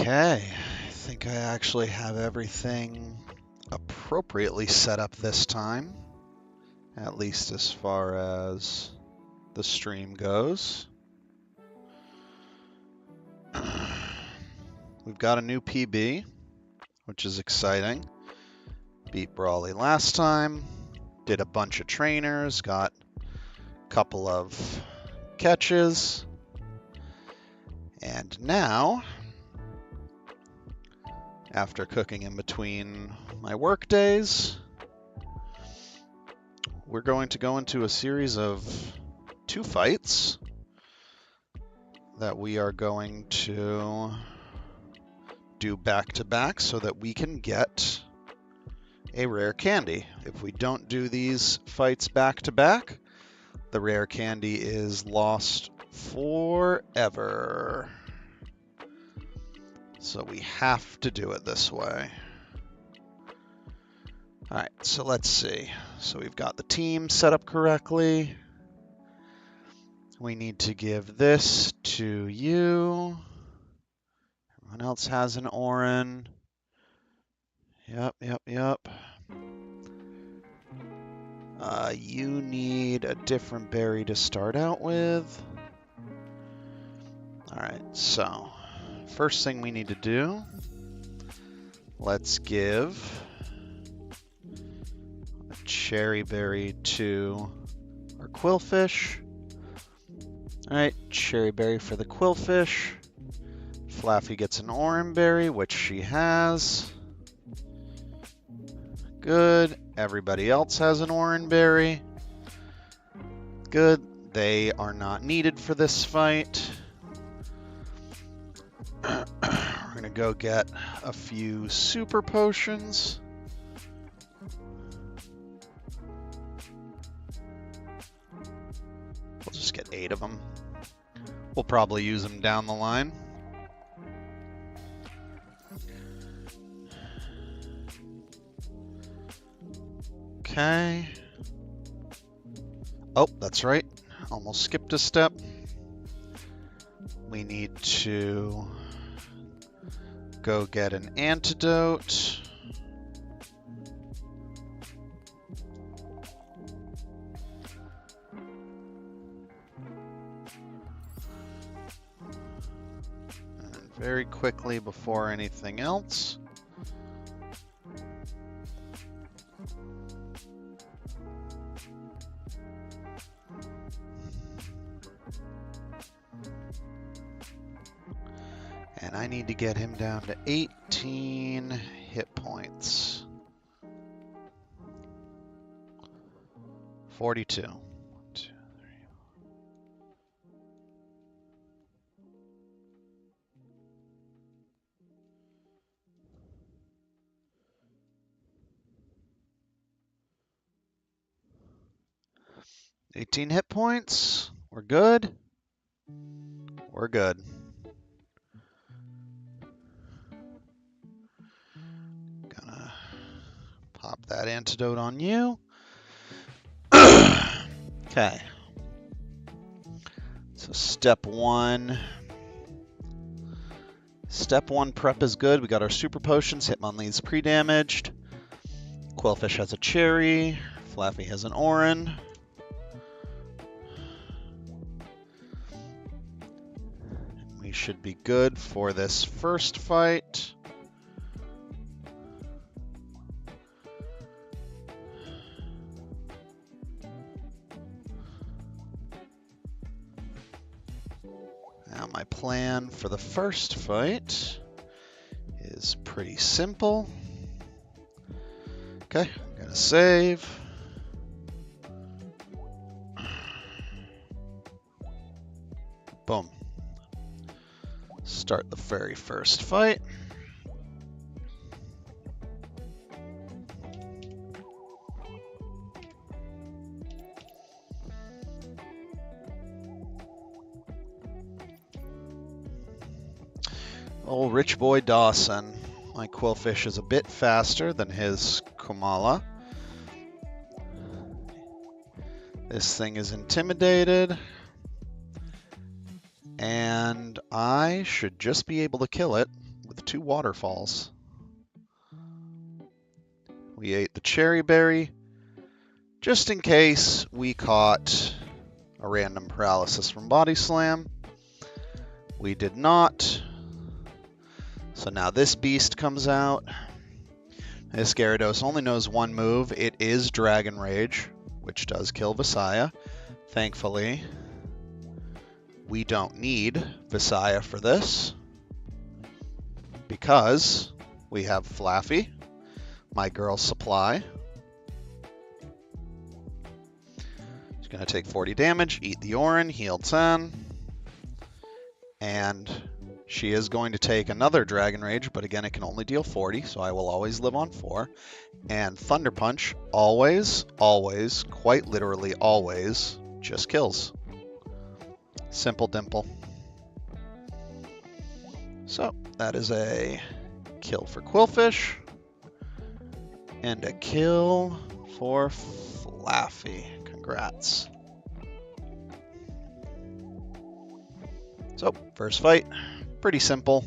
Okay, I think I actually have everything appropriately set up this time, at least as far as the stream goes. We've got a new PB, which is exciting. Beat Brawley last time, did a bunch of trainers, got a couple of catches, and now, after cooking in between my work days, we're going to go into a series of 2 fights that we are going to do back-to-back so that we can get a rare candy. If we don't do these fights back-to-back, the rare candy is lost forever. So we have to do it this way. All right, so let's see. So we've got the team set up correctly. We need to give this to you. Everyone else has an Orin. Yep. You need a different berry to start out with. All right, so first thing we need to do, let's give a cherry berry to our quillfish. All right, cherry berry for the quillfish. Flaffy gets an orange berry, which she has. Good. Everybody else has an orange berry. Good. They are not needed for this fight. We're going to go get a few super potions. We'll just get 8 of them. We'll probably use them down the line. Okay. Oh, that's right. Almost skipped a step. We need to go get an antidote. And very quickly before anything else, and I need to get him down to 18 hit points. 42. 1, 2, 3. $18 hit points. We're good. We're good. Gonna pop that antidote on you. Okay. So step 1. Step 1 prep is good. We got our super potions. Hitmonlee's pre-damaged. Quillfish has a cherry. Flaffy has an orange. We should be good for this first fight. Now my plan for the first fight is pretty simple. Okay, I'm gonna save. Boom. Start the very first fight. Old rich boy Dawson. My quillfish is a bit faster than his Kumala. This thing is intimidated. And I should just be able to kill it with with 2 waterfalls. We ate the cherry berry just in case we caught a random paralysis from body slam. We did not. So now this beast comes out. This Gyarados only knows one move. It is Dragon Rage, which does kill Visaya. Thankfully, we don't need Visaya for this because we have Flaffy, my girl Supply. She's going to take 40 damage, eat the Orin, heal 10. And she is going to take another Dragon Rage, but again, it can only deal 40, so I will always live on 4. And Thunder Punch always, always, quite literally always, just kills. Simple dimple. So, that is a kill for Quillfish. And a kill for Flaffy. Congrats. So, first fight, pretty simple.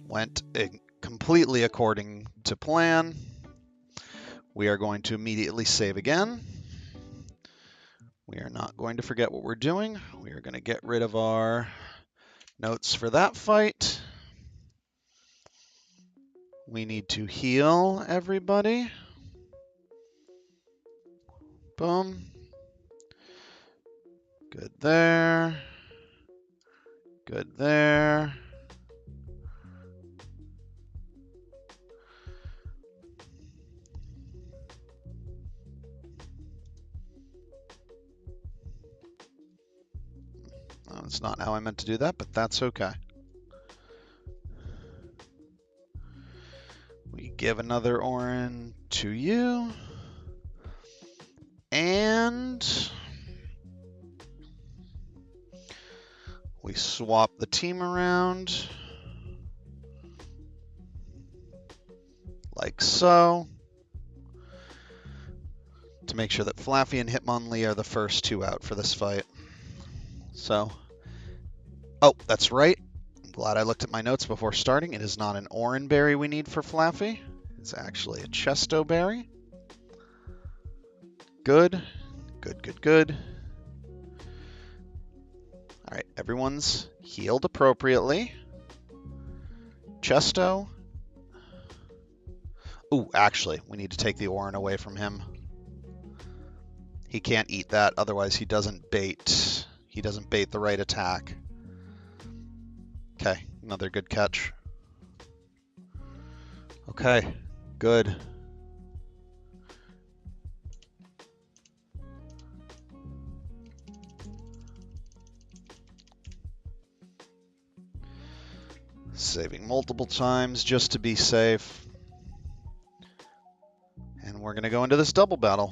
Went completely according to plan. We are going to immediately save again. We are not going to forget what we're doing. We are going to get rid of our notes for that fight. We need to heal everybody. Boom. Good there. Good there. Oh, that's not how I meant to do that, but that's okay. We give another Orin to you. And we swap the team around. Like so. To make sure that Flaffy and Hitmonlee are the first 2 out for this fight. So, oh, that's right. I'm glad I looked at my notes before starting. It is not an Orin berry we need for Flaffy. It's actually a Chesto berry. Good. Good, good, good. All right, everyone's healed appropriately. Chesto. Ooh, actually, we need to take the Orin away from him. He can't eat that, otherwise he doesn't bait. He doesn't bait the right attack. Okay, another good catch. Okay, good. Saving multiple times just to be safe. And we're going to go into this double battle.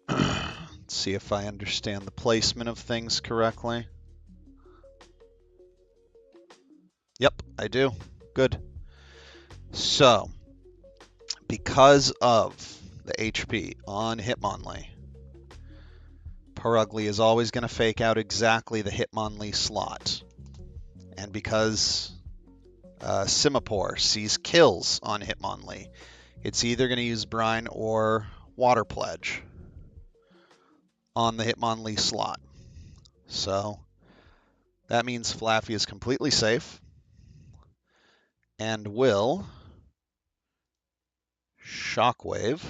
Let's see if I understand the placement of things correctly. Yep, I do. Good. So, because of the HP on Hitmonlee, Purugly is always going to fake out exactly the Hitmonlee slot. And because Simipour sees kills on Hitmonlee, it's either going to use Brine or Water Pledge on the Hitmonlee slot. So that means Flaffy is completely safe and will Shockwave.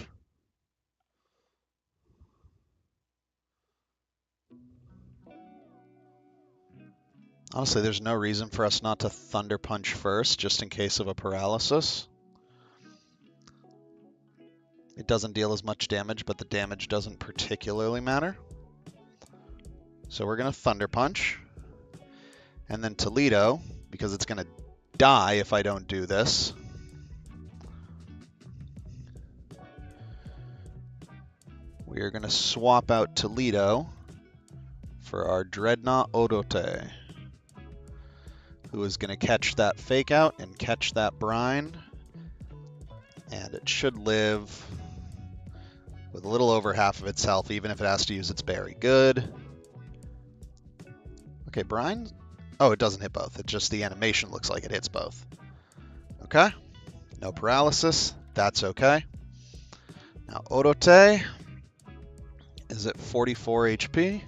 Honestly, there's no reason for us not to Thunder Punch first, just in case of a paralysis. It doesn't deal as much damage, but the damage doesn't particularly matter. So we're going to Thunder Punch. And then Toledo, because it's going to die if I don't do this. We are going to swap out Toledo for our Dreadnought Odote, who is going to catch that Fake Out and catch that Brine. And it should live with a little over half of its health, even if it has to use its berry. Good. Okay, Brine Oh, it doesn't hit both. It's just the animation looks like it hits both. Okay. No paralysis. That's okay. Now, Orote is at 44 HP.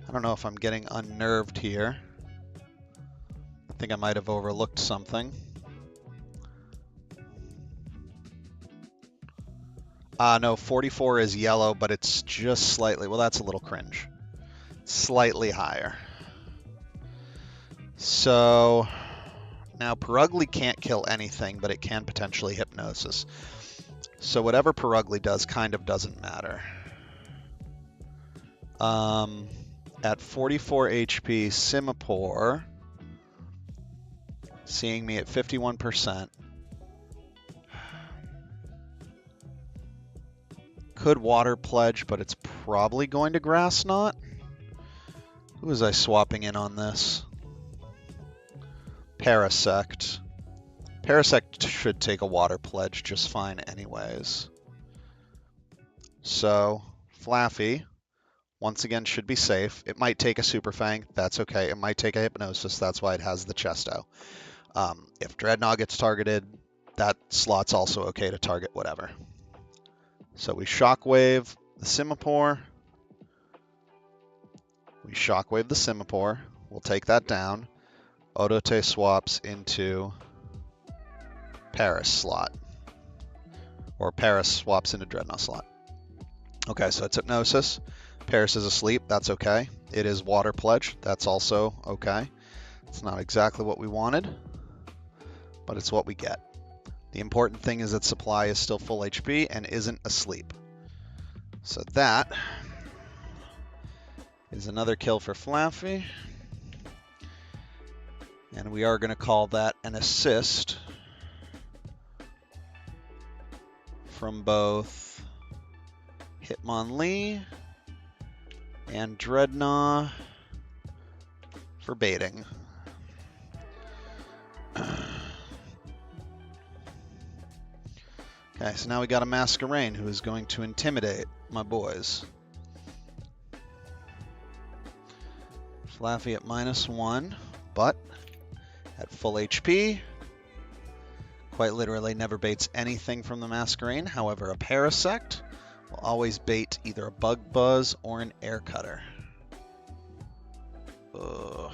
I don't know if I'm getting unnerved here. I think I might have overlooked something. No, 44 is yellow, but it's just slightly, well, that's a little cringe. Slightly higher. So now Purugly can't kill anything, but it can potentially hypnosis. So whatever Purugly does kind of doesn't matter. At 44 HP, Simipour, seeing me at 51%, could Water Pledge, but it's probably going to Grass Knot. Who was I swapping in on this? Parasect. Parasect should take a Water Pledge just fine anyways. So, Flaffy, once again, should be safe. It might take a Super Fang. That's okay. It might take a Hypnosis. That's why it has the Chesto. If Dreadnought gets targeted, that slot's also okay to target whatever. So we Shockwave the Simipour. We Shockwave the Simipour. We'll take that down. Orote swaps into Paris slot. Or Paris swaps into Dreadnought slot. Okay, so it's Hypnosis. Paris is asleep. That's okay. It is Water Pledge. That's also okay. It's not exactly what we wanted, but it's what we get. The important thing is that Supply is still full HP and isn't asleep. So that is another kill for Flaffy. And we are going to call that an assist from both Hitmonlee and Dreadnought for baiting. Okay, so now we got a Masquerain who is going to intimidate my boys. Flaffy at -1, but at full HP. Quite literally never baits anything from the Masquerain. However, a Parasect will always bait either a Bug Buzz or an Air Cutter. Ugh.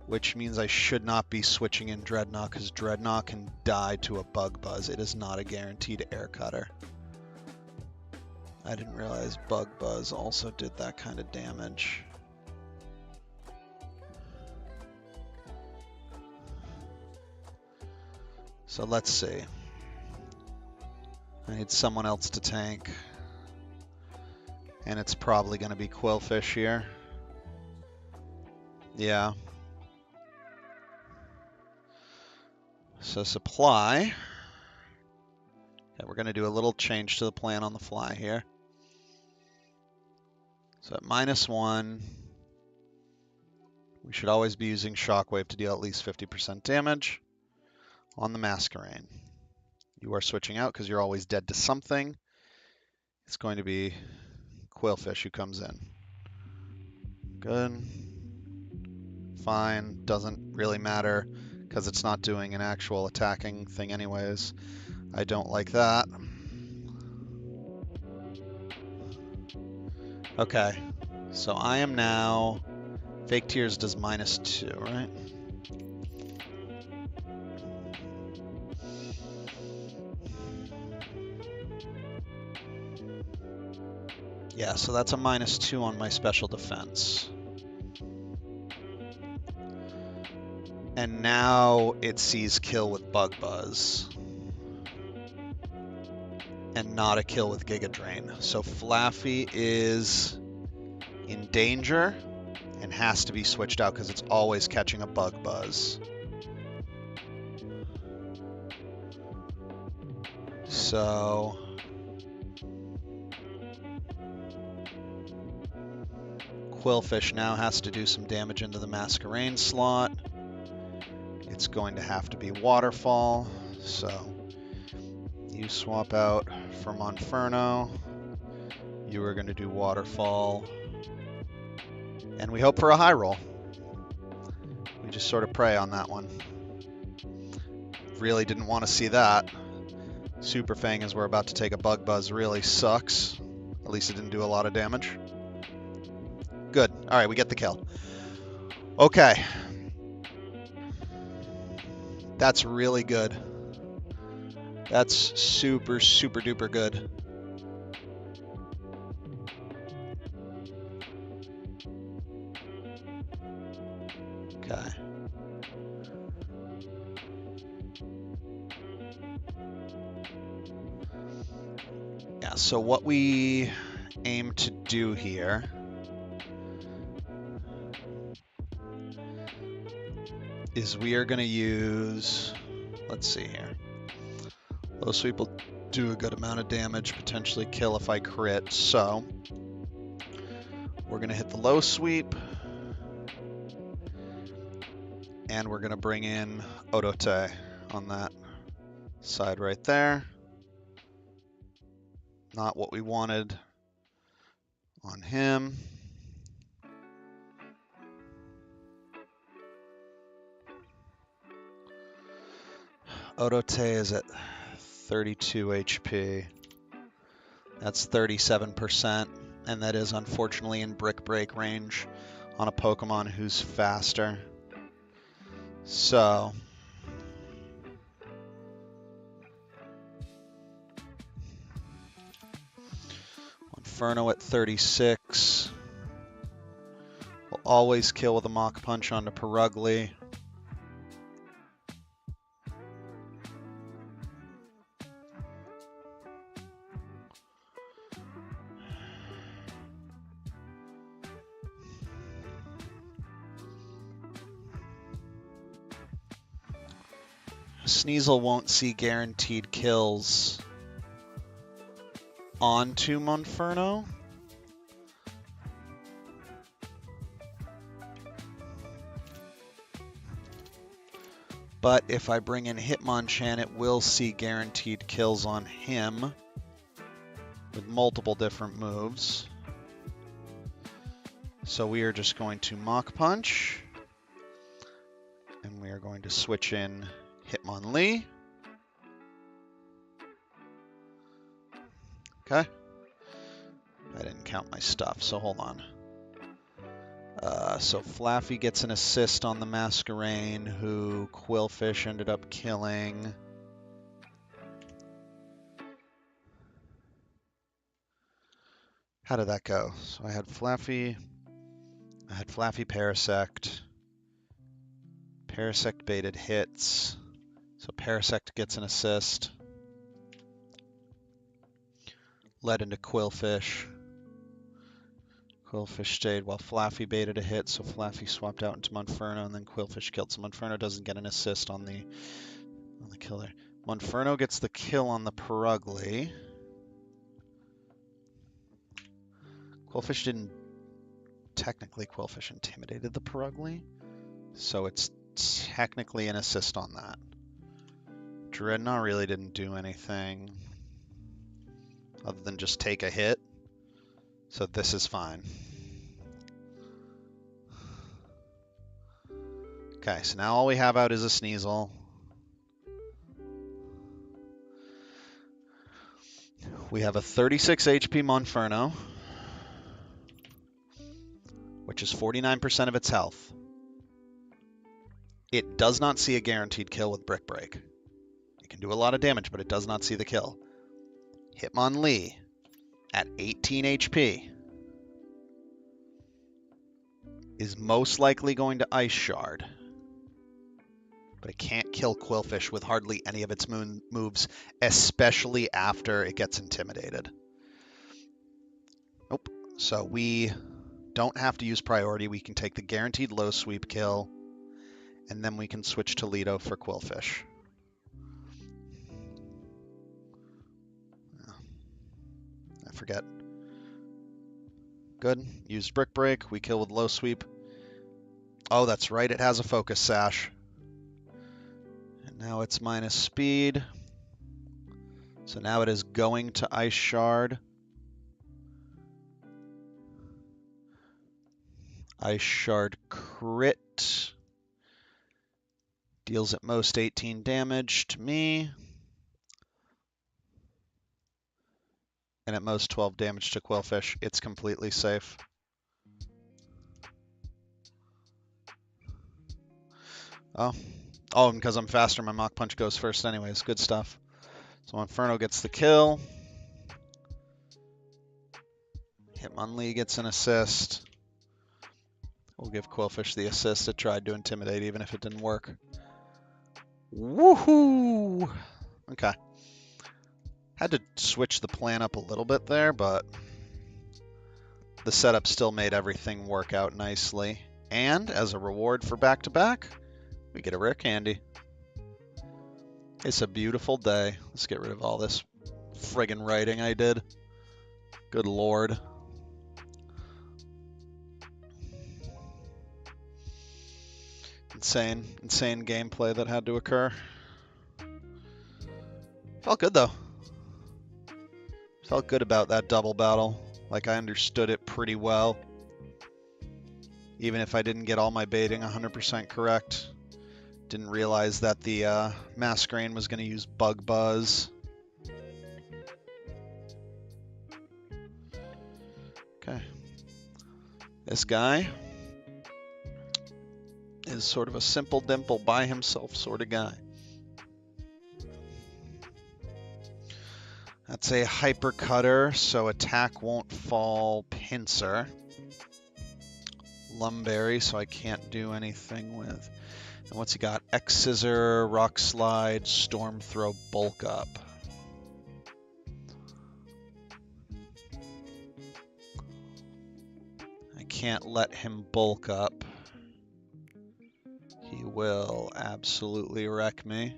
Which means I should not be switching in Dreadnought, because Dreadnought can die to a Bug Buzz. It is not a guaranteed Air Cutter. I didn't realize Bug Buzz also did that kind of damage. So let's see. I need someone else to tank. And it's probably going to be Quillfish here. Yeah. So Supply. Okay, we're going to do a little change to the plan on the fly here. So at -1, we should always be using Shockwave to deal at least 50% damage on the Masquerain. You are switching out because you're always dead to something. It's going to be Quillfish who comes in. Good. Fine. Doesn't really matter because it's not doing an actual attacking thing anyways. I don't like that. Okay. So I am now... Fake Tears does -2, right? Yeah, so that's a -2 on my special defense. And now it sees kill with Bug Buzz. And not a kill with Giga Drain. So Flaffy is in danger and has to be switched out because it's always catching a Bug Buzz. So... Quillfish now has to do some damage into the Masquerain slot. It's going to have to be Waterfall, so You swap out for Monferno. You are going to do Waterfall. And we hope for a high roll. We just sort of pray on that one. Really didn't want to see that. Super Fang, as we're about to take a Bug Buzz, really sucks. At least it didn't do a lot of damage. Good. All right, we get the kill. Okay. That's really good. That's super, super duper good. Okay. Yeah, so what we aim to do here is we are going to use, let's see here. Low sweep will do a good amount of damage, potentially kill if I crit. So we're going to hit the low sweep. And we're going to bring in Odote on that side right there. Not what we wanted on him. Odote is at 32 HP. That's 37%, and that is unfortunately in Brick Break range on a Pokemon who's faster. So Inferno at 36. Will always kill with a Mach Punch onto Purugly. Sneasel won't see guaranteed kills onto Monferno. But if I bring in Hitmonchan, it will see guaranteed kills on him with multiple different moves. So we are just going to Mach Punch. And we are going to switch in Hitmonlee. Okay. I didn't count my stuff, so hold on. So Flaffy gets an assist on the Masquerain, who Quillfish ended up killing. How did that go? So I had Flaffy Parasect. Parasect baited hits. So Parasect gets an assist. Led into Quillfish. Quillfish stayed while Flaffy baited a hit, so Flaffy swapped out into Monferno, and then Quillfish killed. So Monferno doesn't get an assist on the killer. Monferno gets the kill on the Purugly. Quillfish didn't... Technically, Quillfish intimidated the Purugly, so it's technically an assist on that. Dreadnought really didn't do anything other than just take a hit, so this is fine. Okay, so now all we have out is a Sneasel. We have a 36 HP Monferno, which is 49% of its health. It does not see a guaranteed kill with Brick Break. It can do a lot of damage, but it does not see the kill. Hitmonlee at 18 HP is most likely going to Ice Shard. But it can't kill Quillfish with hardly any of its moves, especially after it gets intimidated. Nope. So we don't have to use priority. We can take the guaranteed low sweep kill, and then we can switch to Lido for Quillfish. I forget. Good. Use Brick Break. We kill with low sweep. Oh, that's right. It has a focus sash. And now it's minus speed. So now it is going to Ice Shard. Ice Shard crit. Deals at most 18 damage to me. And at most 12 damage to Quillfish. It's completely safe. Oh, because I'm faster, my Mach Punch goes first anyways. Good stuff. So Inferno gets the kill. Hitmonlee gets an assist. We'll give Quillfish the assist. It tried to intimidate even if it didn't work. Woohoo! Okay. Had to switch the plan up a little bit there, but the setup still made everything work out nicely. And as a reward for back-to-back, we get a rare candy. It's a beautiful day. Let's get rid of all this friggin' writing I did. Good lord. Insane gameplay that had to occur. Felt good though. Felt good about that double battle. Like I understood it pretty well. Even if I didn't get all my baiting 100% correct. Didn't realize that the Masquerain was going to use Bug Buzz. Okay. This guy is sort of a simple dimple by himself sort of guy. That's a Hyper Cutter, so attack won't fall Pincer. Lumberry, so I can't do anything with. And what's he got? X Scissor, Rock Slide, Storm Throw, Bulk Up. I can't let him bulk up. He will absolutely wreck me.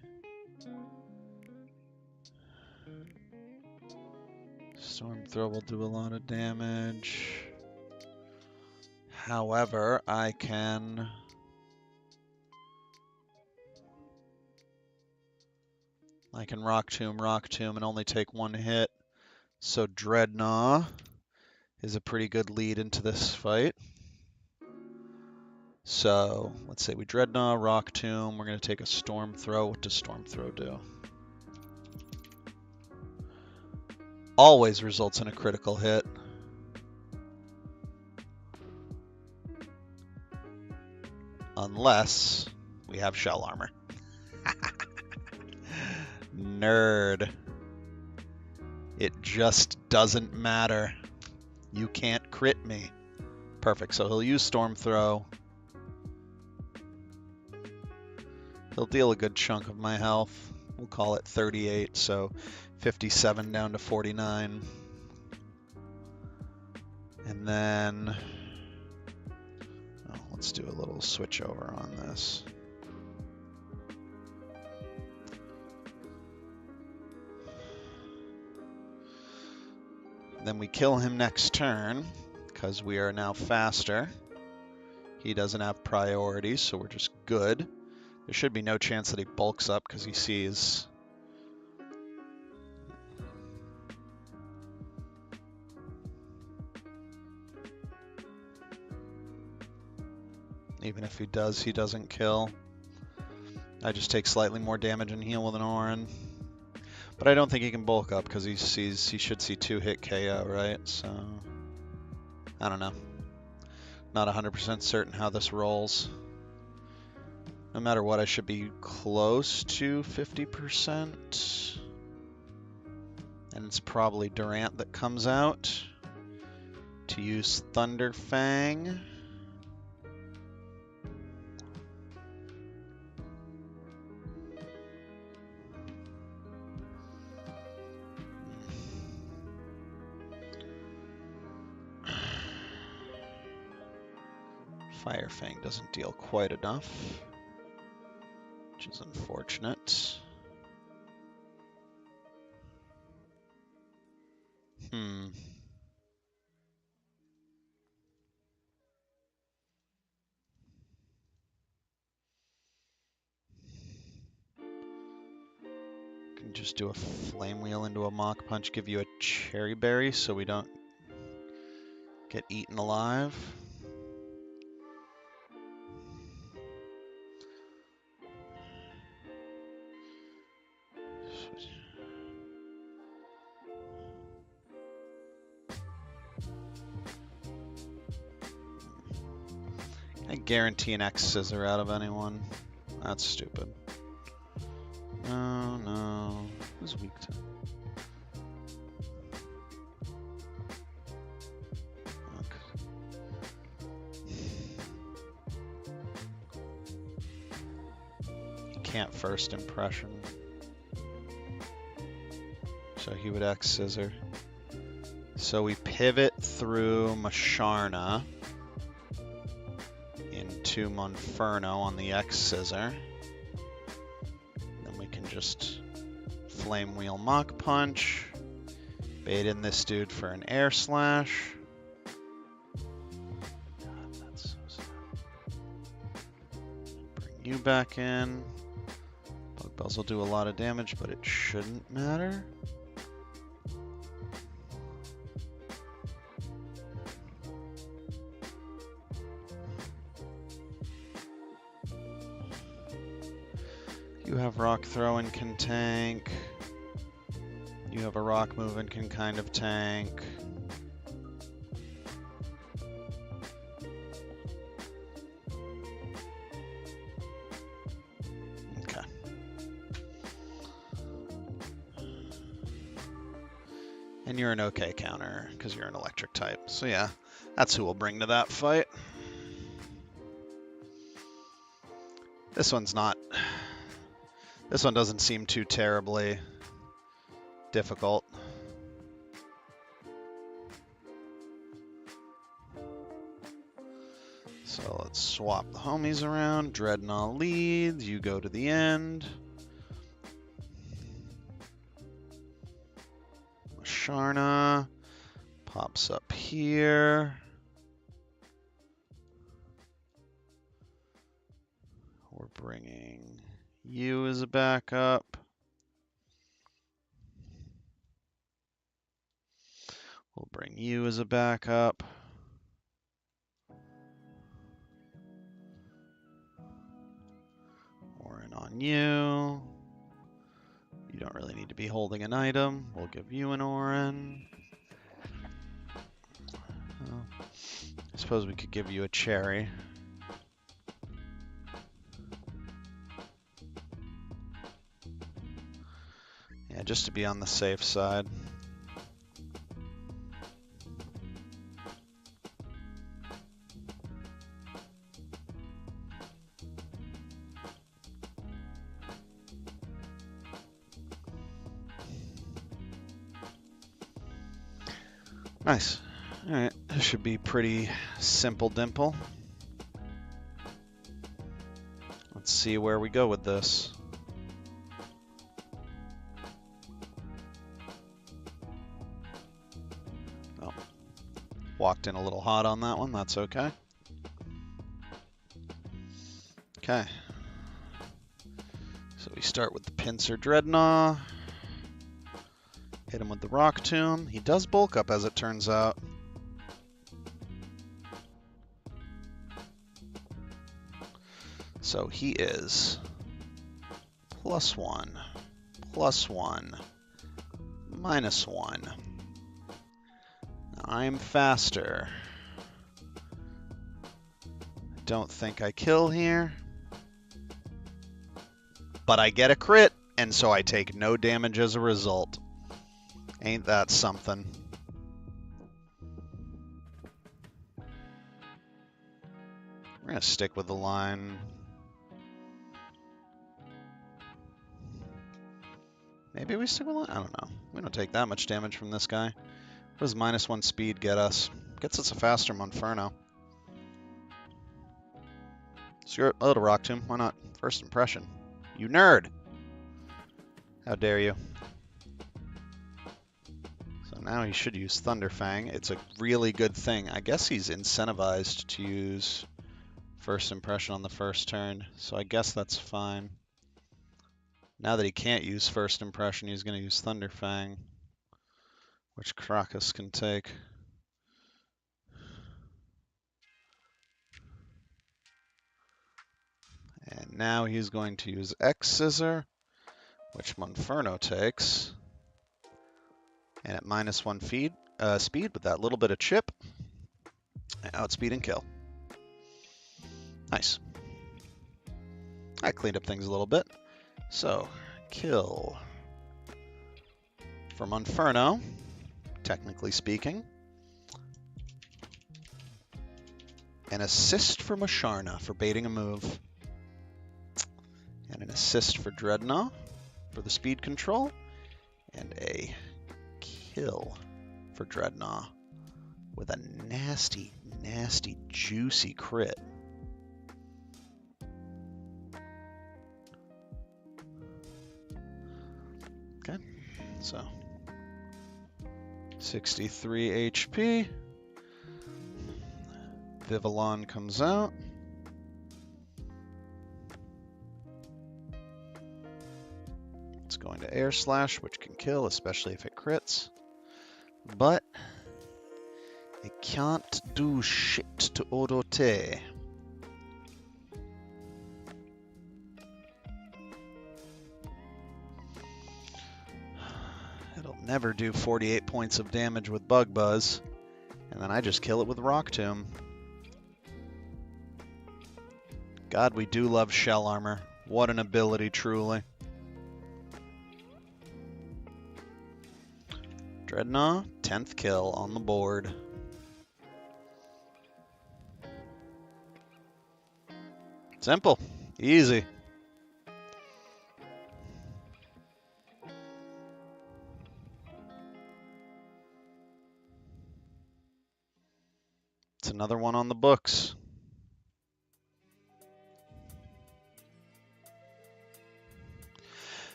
Storm Throw will do a lot of damage. However, I can Rock Tomb, and only take one hit. So Dreadnought is a pretty good lead into this fight. So let's say we Dreadnought, Rock Tomb. We're going to take a Storm Throw. What does Storm Throw do? Always results in a critical hit. Unless we have Shell Armor. Nerd. It just doesn't matter. You can't crit me. Perfect. So he'll use Storm Throw. He'll deal a good chunk of my health. We'll call it 38, so 57 down to 49. And then let's do a little switch over on this. Then we kill him next turn, because we are now faster. He doesn't have priority, so we're just good. There should be no chance that he bulks up, because he sees... Even if he does, he doesn't kill. I just take slightly more damage and heal with an Orin. But I don't think he can bulk up because he should see 2-hit KO, right? So, I don't know. Not 100% certain how this rolls. No matter what, I should be close to 50%. And it's probably Durant that comes out to use Thunder Fang. Fire Fang doesn't deal quite enough, which is unfortunate. Can just do a flame wheel into a Mach Punch, give you a cherry berry so we don't get eaten alive. I guarantee an X scissor out of anyone. That's stupid. No, no. Who's weak to? He can't first impression. So he would X scissor. So we pivot through Masharna into Monferno on the X scissor. Then we can just flame wheel Mach Punch, bait in this dude for an air slash. God, that's so sad. Bring you back in. Pokeballs will do a lot of damage, but it shouldn't matter. You have rock throw and can tank. You have a rock move and can kind of tank. Okay. And you're an okay counter because you're an electric type. So yeah, that's who we'll bring to that fight. This one's not... This one doesn't seem too terribly difficult. So let's swap the homies around. Dreadnought leads, you go to the end. Masharna pops up here. We're bringing you as a backup. We'll bring you as a backup. Orin on you. You don't really need to be holding an item. We'll give you an Orin. Well, I suppose we could give you a cherry. Yeah, just to be on the safe side. Nice. All right, this should be pretty simple dimple. Let's see where we go with this. Oh, walked in a little hot on that one. That's okay. Okay. So we start with the Pinsir Dreadnought. Hit him with the Rock Tomb. He does bulk up, as it turns out. So he is +1, +1, -1. Now I'm faster. I don't think I kill here. But I get a crit, and so I take no damage as a result. Ain't that something? We're gonna stick with the line. Maybe we stick with the line? I don't know. We don't take that much damage from this guy. What does -1 speed get us? Gets us a faster Monferno. Screw it. A little Rock Tomb. Why not? First impression. You nerd! How dare you? Now he should use Thunderfang. It's a really good thing. I guess he's incentivized to use first impression on the first turn, so I guess that's fine. Now that he can't use First Impression, he's going to use Thunder Fang, which Crocus can take. And now he's going to use X-Scissor, which Monferno takes. And at -1 speed with that little bit of chip, outspeed and kill. Nice. I cleaned up things a little bit. So, kill for Monferno, technically speaking. An assist for Musharna for baiting a move. And an assist for Dreadnought for the speed control. And a kill for Dreadnought with a nasty, nasty, juicy crit. Okay, so 63 HP. Vivillon comes out. It's going to Air Slash, which can kill, especially if it crits. But it can't do shit to Odote. It'll never do 48 points of damage with Bug Buzz. And then I just kill it with Rock Tomb. God, we do love Shell Armor. What an ability, truly. Dreadnought, 10th kill on the board. Simple. Easy. It's another one on the books.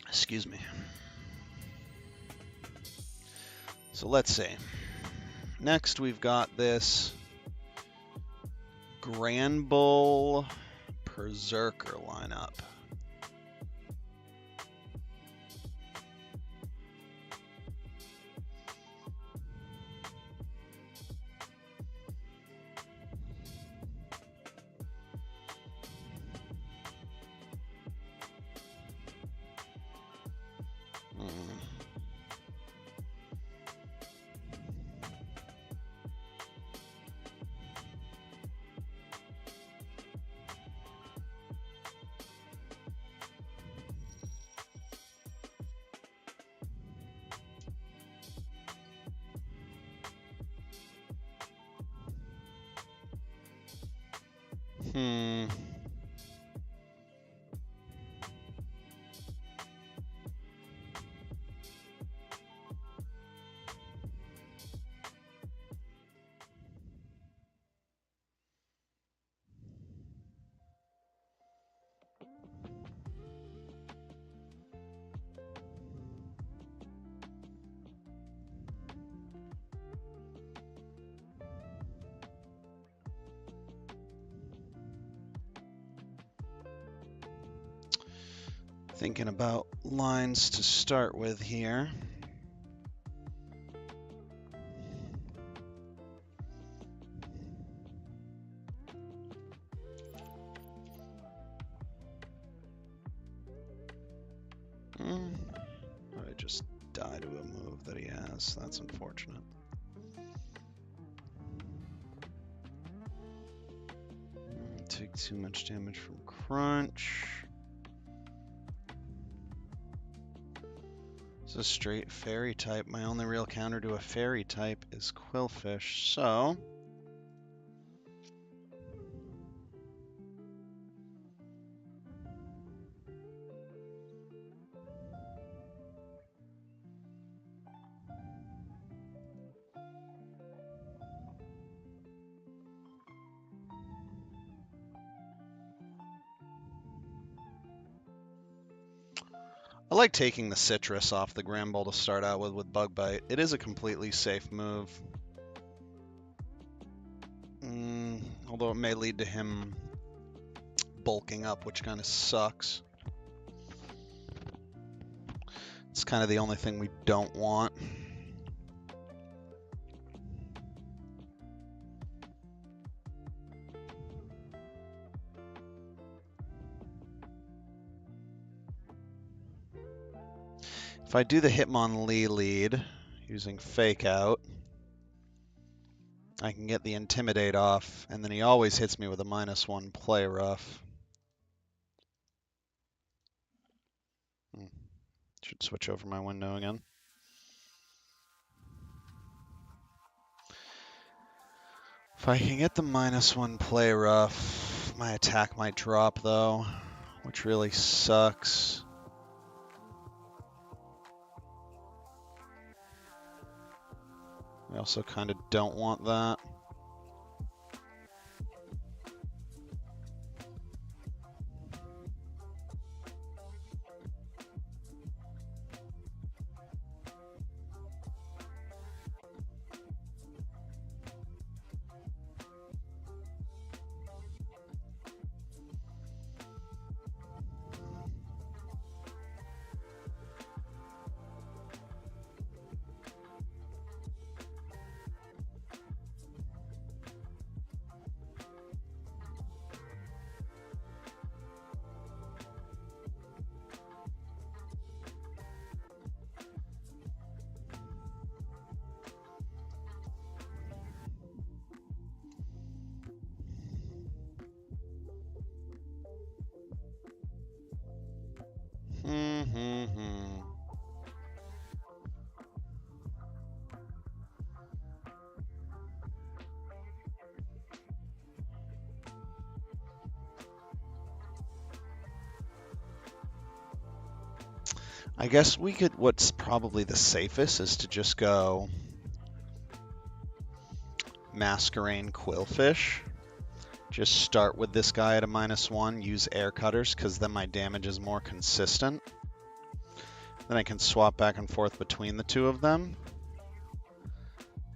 Excuse me. So let's see. Next we've got this Granbull Berserker lineup. Thinking about lines to start with here. I just die to a move that he has. That's unfortunate. Take too much damage from Crunch. It's a straight fairy type. My only real counter to a fairy type is Quillfish, so I like taking the Citrus off the Granbull to start out with Bug Bite. It is a completely safe move. Although it may lead to him bulking up, which kind of sucks. It's kind of the only thing we don't want. If I do the Hitmonlee lead using Fake Out, I can get the Intimidate off, and then he always hits me with a -1 play rough. Should switch over my window again. If I can get the -1 play rough, my attack might drop though, which really sucks. I also kind of don't want that. I guess we could, what's probably the safest is to just go Masquerain Quillfish. Just start with this guy at a -1, use air cutters, because then my damage is more consistent. Then I can swap back and forth between the two of them.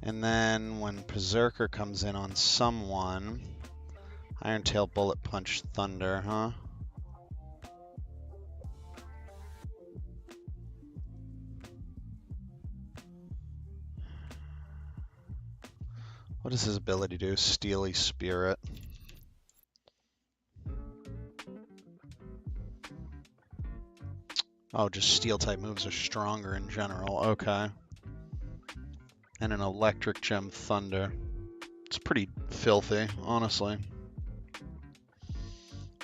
And then when Berserker comes in on someone, Iron Tail, Bullet Punch, Thunder, huh? What does his ability do? Steely Spirit. Oh, just Steel-type moves are stronger in general. Okay. And an Electric Gem Thunder. It's pretty filthy, honestly.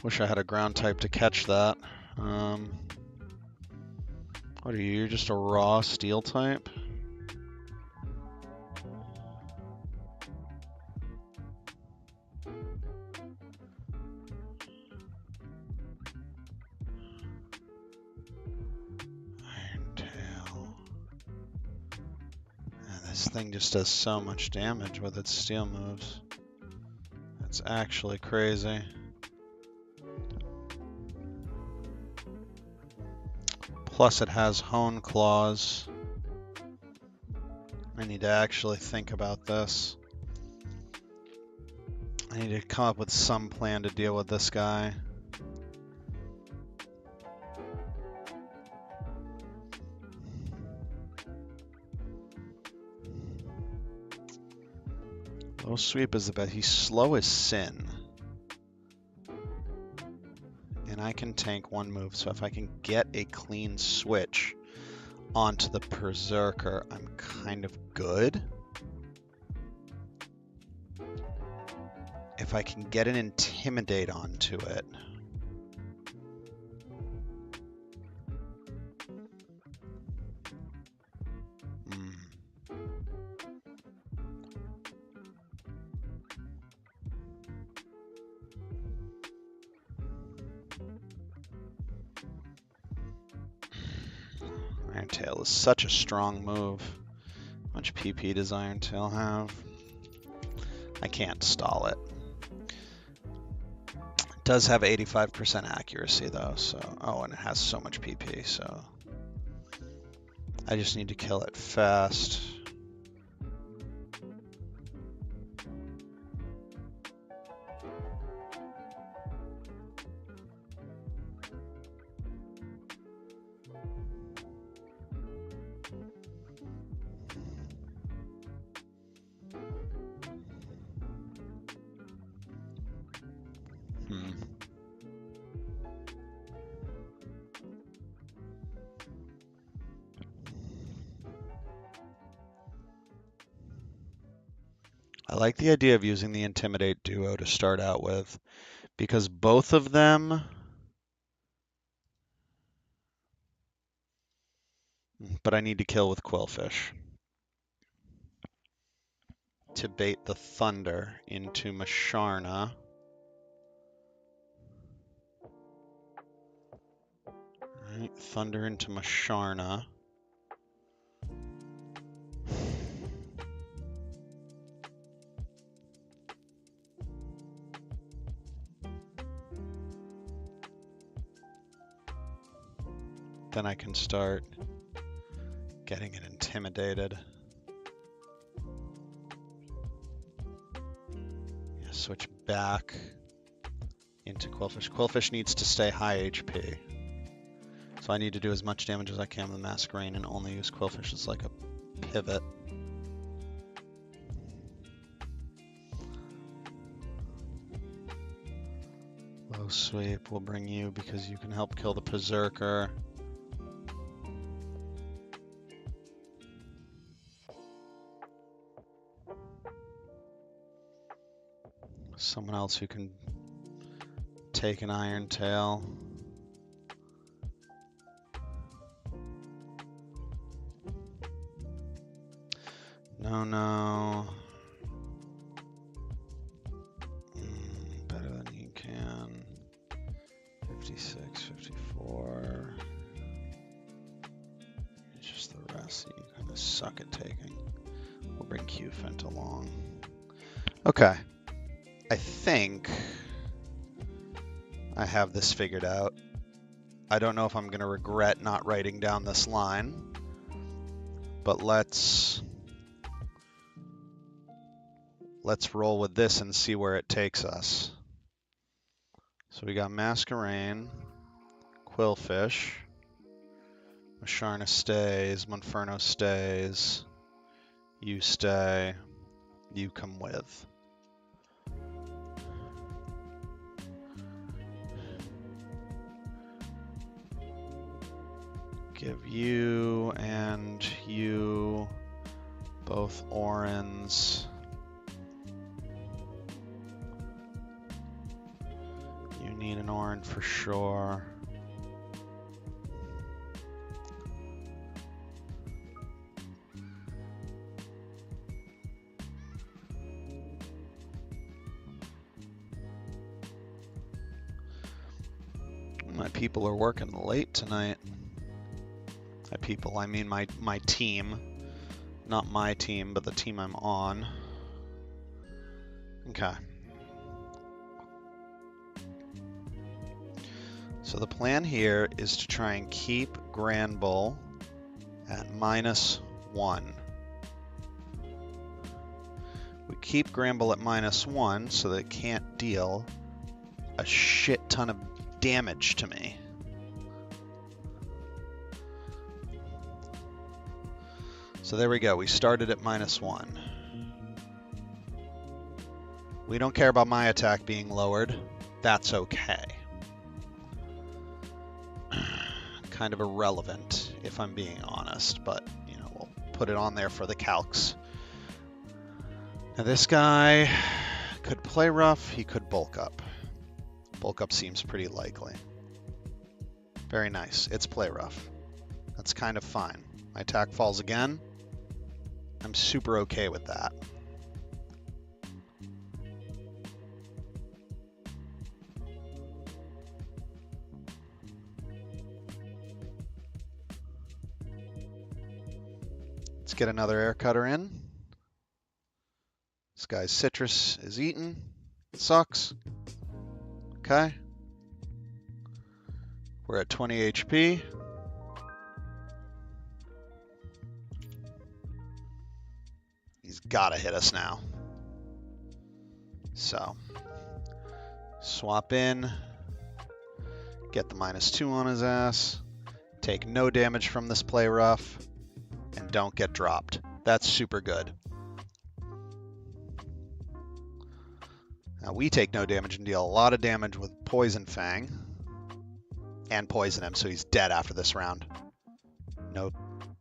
Wish I had a ground type to catch that. What are you? You're just a raw Steel type? This thing just does so much damage with its steel moves. It's actually crazy. Plus it has Hone Claws. I need to actually think about this. I need to come up with some plan to deal with this guy. Low Sweep is the best. He's slow as sin. And I can tank one move, so if I can get a clean switch onto the Berserker, I'm kind of good. If I can get an Intimidate onto it. Iron Tail is such a strong move. How much PP does Iron Tail have? I can't stall it. It does have 85% accuracy though, so... Oh, and it has so much PP, so... I just need to kill it fast. like the idea of using the Intimidate duo to start out with, because both of them... But I need to kill with Quillfish to bait the Thunder into Masharna. Right, Thunder into Masharna. Then I can start getting it intimidated. Yeah, switch back into Quillfish. Quillfish needs to stay high HP. So I need to do as much damage as I can with Masquerain and only use Quillfish as like a pivot. Low sweep will bring you because you can help kill the Berserker. Someone else who can take an Iron Tail. No. Better than you can. 56, 54. It's just the rest that you kind of suck at taking. We'll bring Q-Fent along. Okay. I think I have this figured out. I don't know if I'm going to regret not writing down this line, but let's roll with this and see where it takes us. So we got Masquerain, Quillfish, Masharna stays, Monferno stays, you stay, you come with. Give you and you both Orans. You need an Oran for sure. My people are working late tonight. By people, I mean my team. Not my team, but the team I'm on. Okay. So the plan here is to try and keep Granbull at -1. We keep Granbull at -1 so that it can't deal a shit ton of damage to me. So there we go, we started at -1. We don't care about my attack being lowered. That's okay. Kind of irrelevant, if I'm being honest, but, you know, we'll put it on there for the calcs. Now this guy could play rough, he could bulk up. Bulk up seems pretty likely. Very nice, it's play rough. That's kind of fine. My attack falls again. I'm super okay with that. Let's get another air cutter in. This guy's citrus is eaten. It sucks. Okay. We're at 20 HP. He's gotta hit us now. So, swap in, get the -2 on his ass, take no damage from this play rough, and don't get dropped. That's super good. Now we take no damage and deal a lot of damage with Poison Fang, and poison him so he's dead after this round. No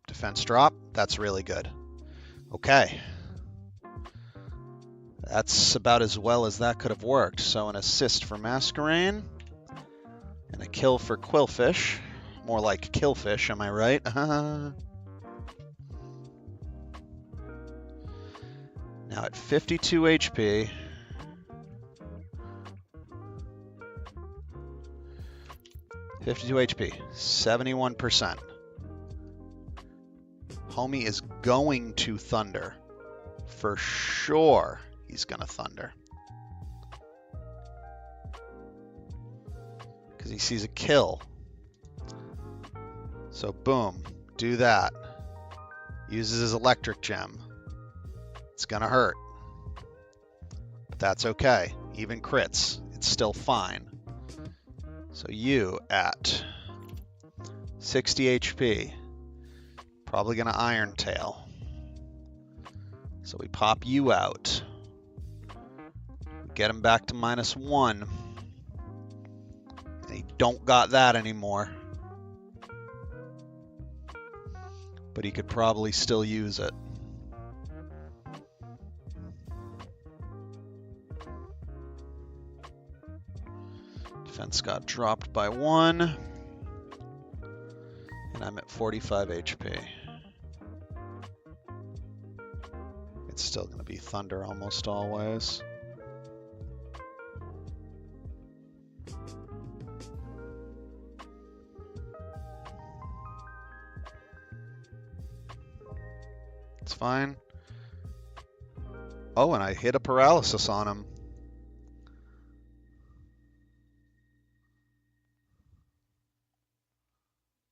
defense drop, that's really good. Okay. That's about as well as that could have worked. So an assist for Masquerain and a kill for Quillfish. More like Killfish, am I right? Now at 52 HP, .52 HP, 71%. Homie is going to thunder. For sure, he's gonna thunder. Because he sees a kill. So boom, do that. Uses his electric gem. It's gonna hurt. But that's okay. Even crits, it's still fine. So you at 60 HP, probably gonna Iron Tail. So we pop you out. Get him back to -1. And he don't got that anymore. But he could probably still use it. Defense got dropped by 1. And I'm at 45 HP. It's still going to be thunder almost always. It's fine. Oh, and I hit a paralysis on him.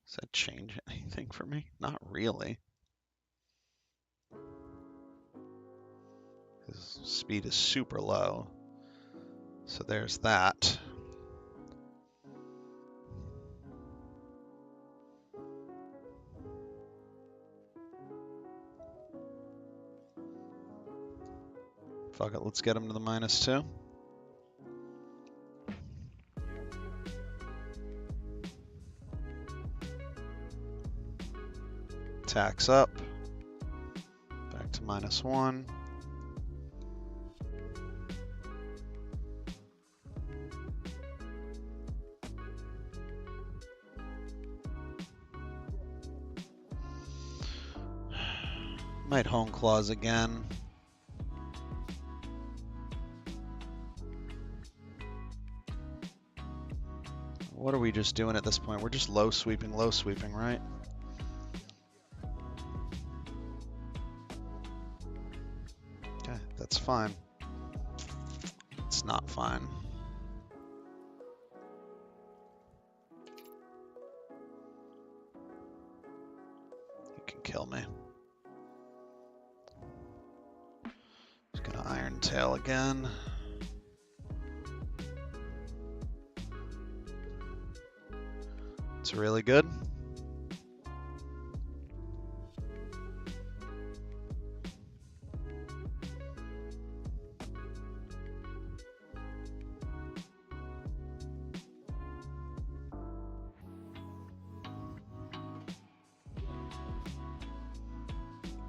Does that change anything for me? Not really. His speed is super low. So there's that. Fuck it, let's get him to the -2. Attacks up. Back to -1. Might Hone Claws again. What are we just doing at this point? We're just low sweeping, right? Okay, that's fine. It's not fine. You can kill me. Just gonna Iron Tail again. It's really good.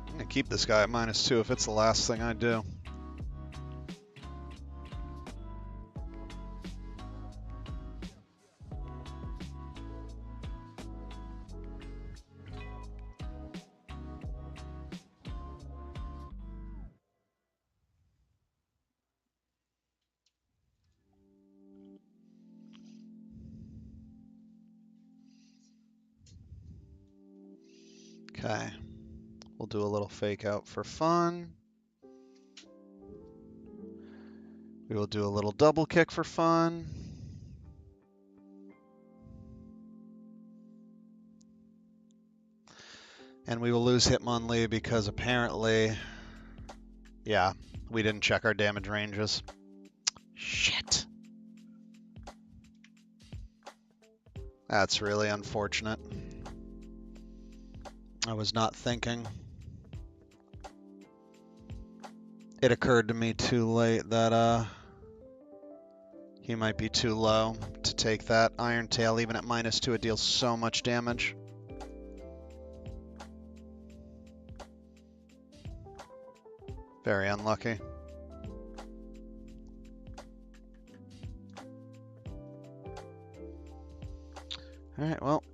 I'm gonna keep this guy at -2 if it's the last thing I do. Okay, we'll do a little fake out for fun. We will do a little double kick for fun. And we will lose Hitmonlee because apparently, yeah, we didn't check our damage ranges. Shit. That's really unfortunate. I was not thinking. It occurred to me too late that he might be too low to take that Iron Tail. Even at -2, it deals so much damage. Very unlucky. Alright, well,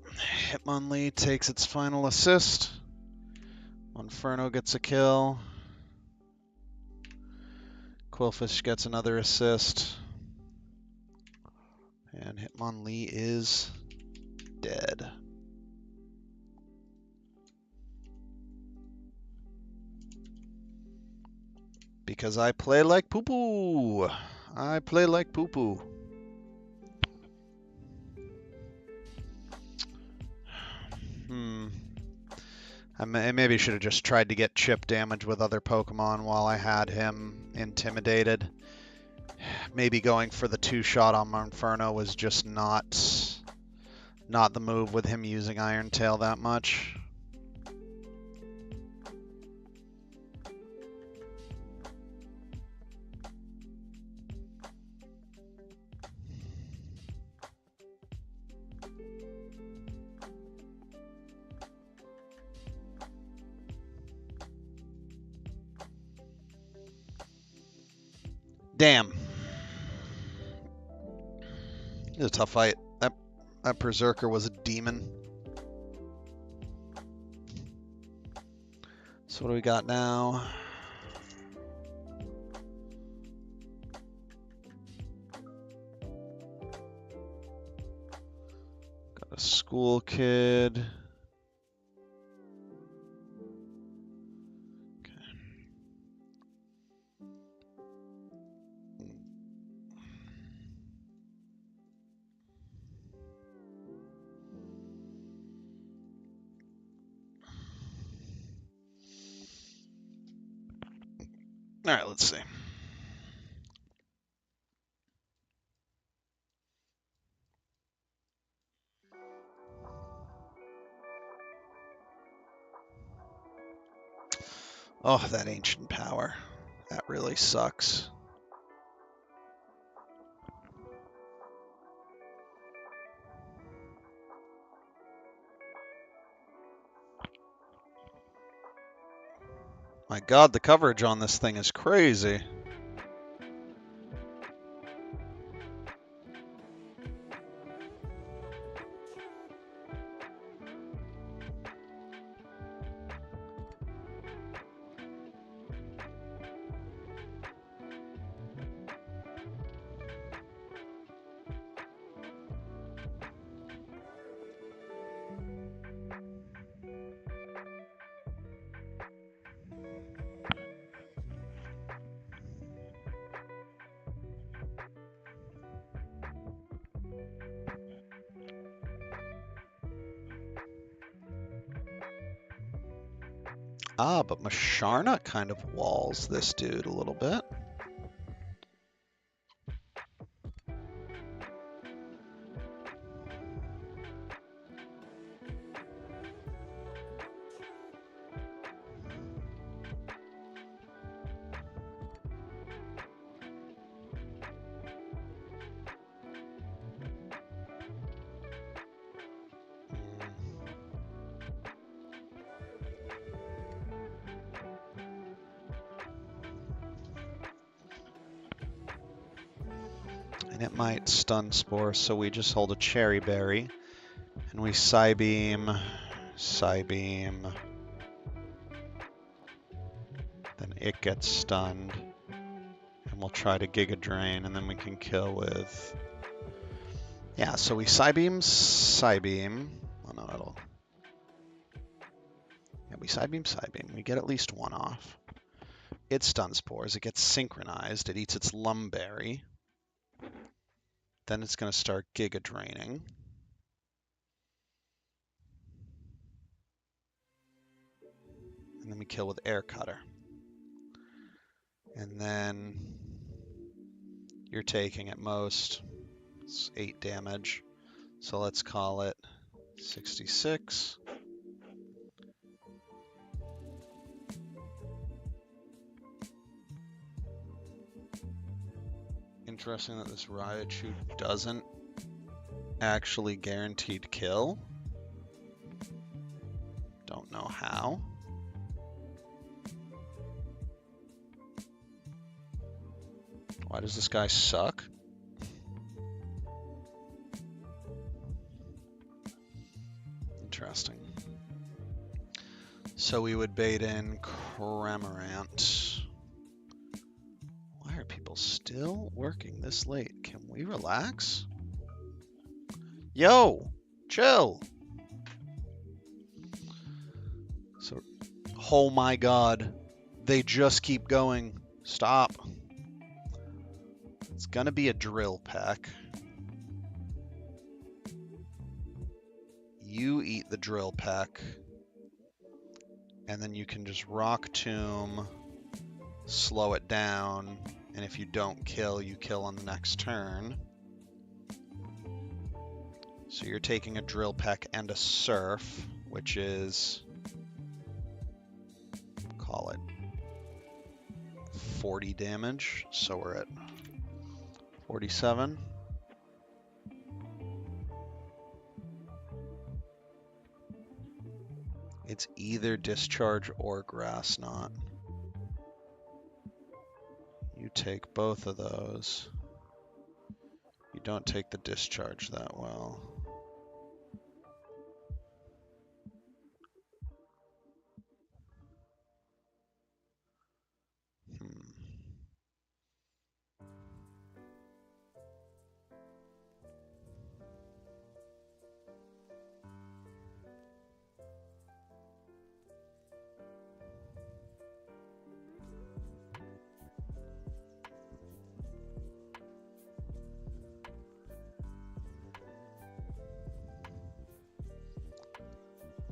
Hitmonlee takes its final assist. Monferno gets a kill. Quillfish gets another assist. And Hitmonlee is dead. Because I play like poo-poo. I play like poo-poo. I maybe should have just tried to get chip damage with other Pokemon while I had him intimidated. Maybe going for the 2-shot on Monferno was just not the move with him using Iron Tail that much. Damn. It was a tough fight. That Berserker was a demon. So what do we got now? Got a school kid. All right, let's see. Oh, that ancient power. That really sucks. My God, the coverage on this thing is crazy. Ah, but Masharna kind of walls this dude a little bit. And it might stun Spore, so we just hold a Cherry Berry. And we Psybeam. Then it gets stunned. And we'll try to Giga Drain, and then we can kill with... Yeah, so we Psybeam. Oh no, it'll... Yeah, we Psybeam. We get at least one off. It stuns Spores. It gets synchronized. It eats its Lumberry. Then it's going to start Giga Draining. And then we kill with Air Cutter. And then you're taking at most, it's 8 damage. So let's call it 66. Interesting that this Raichu doesn't actually guaranteed kill. Don't know how. Why does this guy suck? Interesting. So we would bait in Cramorant. Why are people still working this late? Can we relax? Yo, chill. So, oh my God, they just keep going. Stop. It's gonna be a drill pack. You eat the drill pack, and then you can just rock tomb, slow it down, and if you don't kill, you kill on the next turn. So you're taking a drill pack and a surf, which is, call it 40 damage. So we're at 47. It's either discharge or grass knot. You take both of those. You don't take the discharge that well.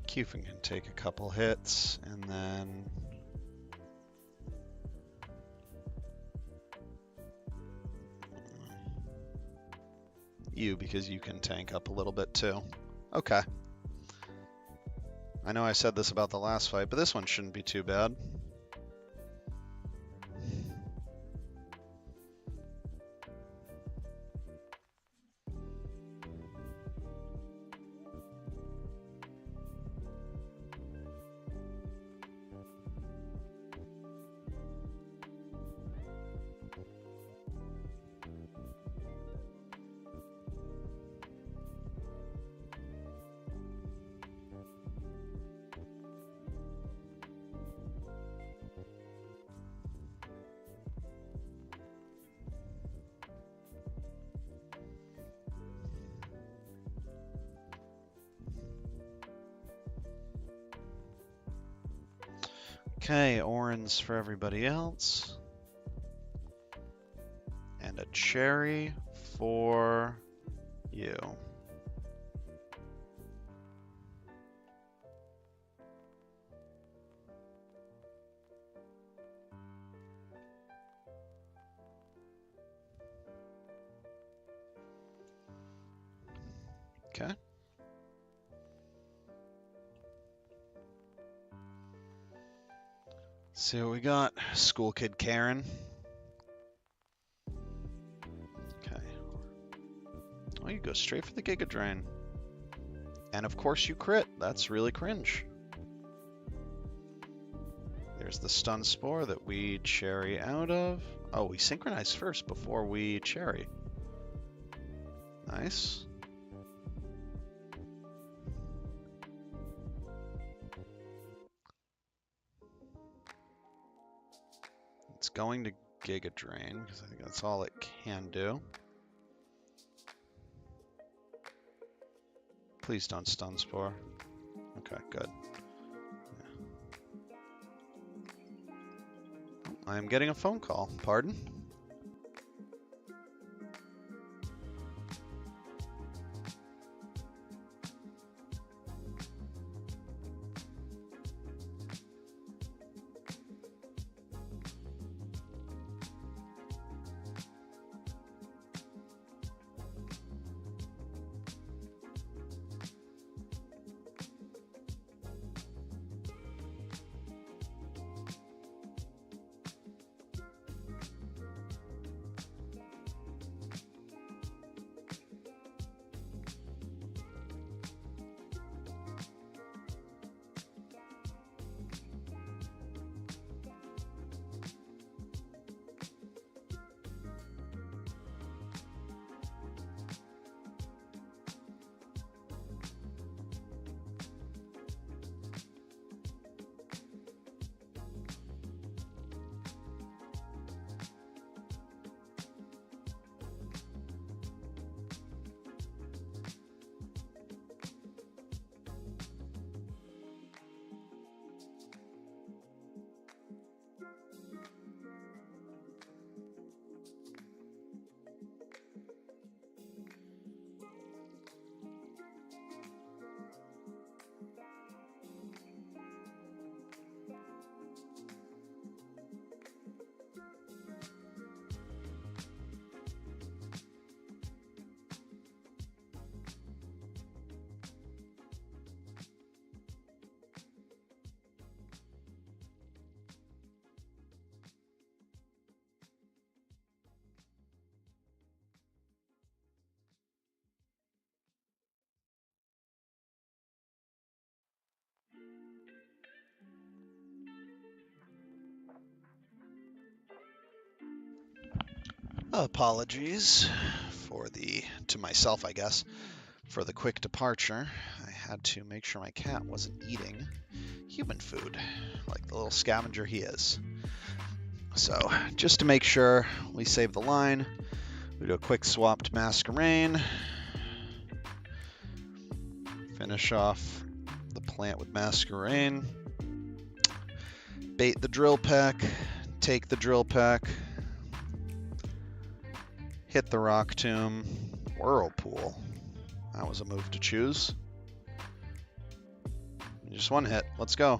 Cufin can take a couple hits, and then you, because you can tank up a little bit too. Okay. I know I said this about the last fight, but this one shouldn't be too bad. Okay, orange for everybody else. And a cherry for you. Okay. See what we got. School kid Karen. Okay. Oh, you go straight for the Giga Drain. And of course you crit. That's really cringe. There's the stun spore that we cherry out of. Oh, we synchronize first before we cherry. Nice. It's going to Giga Drain, because I think that's all it can do. Please don't stun spore. Okay, good. Yeah. I am getting a phone call. Pardon? Apologies to myself, I guess, for the quick departure. I had to make sure my cat wasn't eating human food, like the little scavenger he is. So, just to make sure we save the line, we do a quick swap to Masquerain. Finish off the plant with Masquerain. Bait the drill peck, take the drill peck, hit the rock tomb, whirlpool. That was a move to choose. Just one hit. Let's go.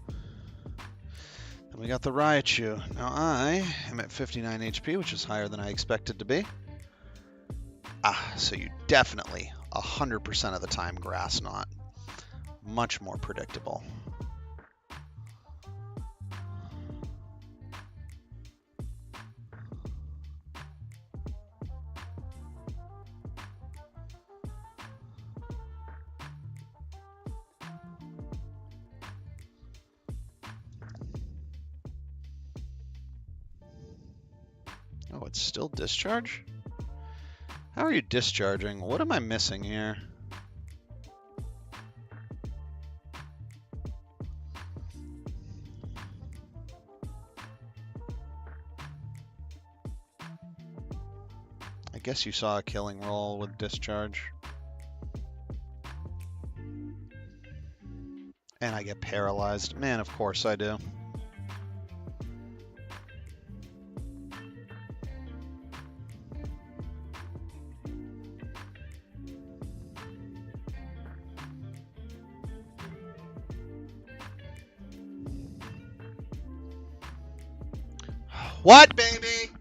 Then we got the Raichu. Now I am at 59 HP, which is higher than I expected to be. So you definitely 100% of the time grass knot. Much more predictable. Oh, it's still discharge? How are you discharging? What am I missing here? I guess you saw a killing roll with discharge. And I get paralyzed. Man, of course I do. What, baby?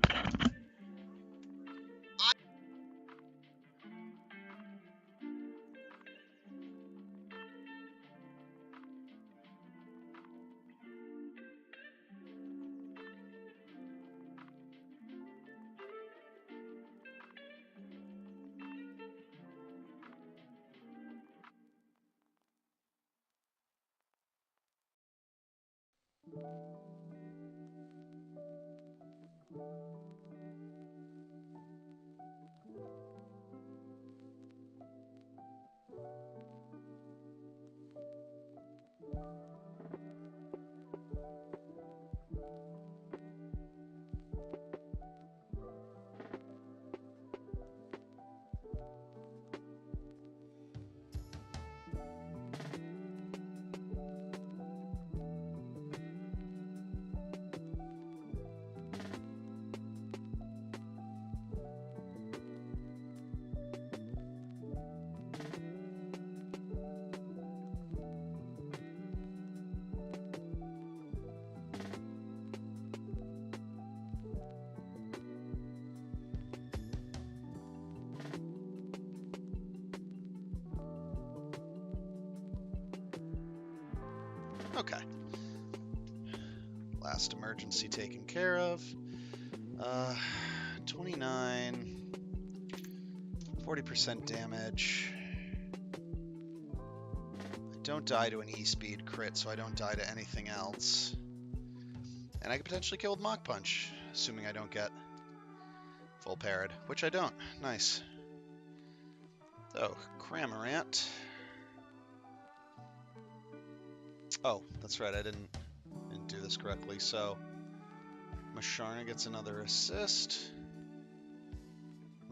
Okay. Last emergency taken care of. 29, 40% damage. I don't die to an E-speed crit, so I don't die to anything else. And I could potentially kill with Mach Punch, assuming I don't get full parried, which I don't. Nice. So, Cramorant. Oh, that's right, I didn't do this correctly. So, Masharna gets another assist.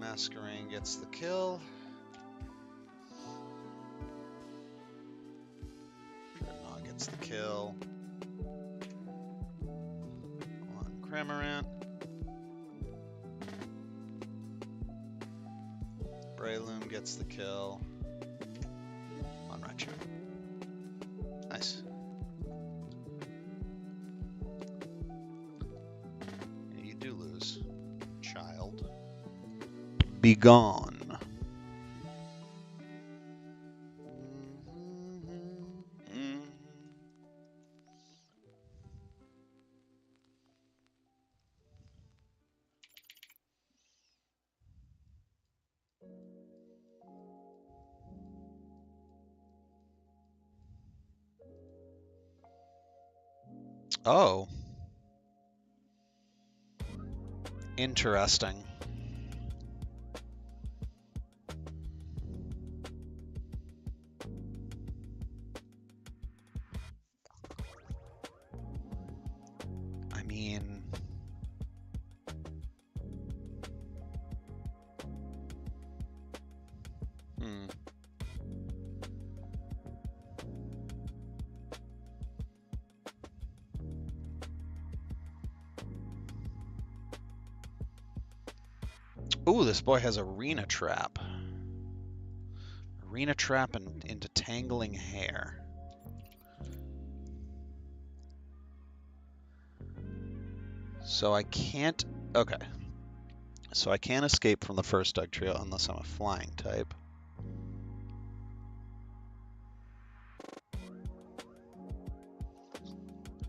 Masquerain gets the kill. Dreadnought gets the kill on Cramorant. Breloom gets the kill on Raichu. Nice. You do lose, child. Be gone. Oh. Interesting. I mean, Ooh, this boy has arena trap. Arena trap and into tangling hair. So I can't... Okay. So I can't escape from the first Doug Trio unless I'm a flying type.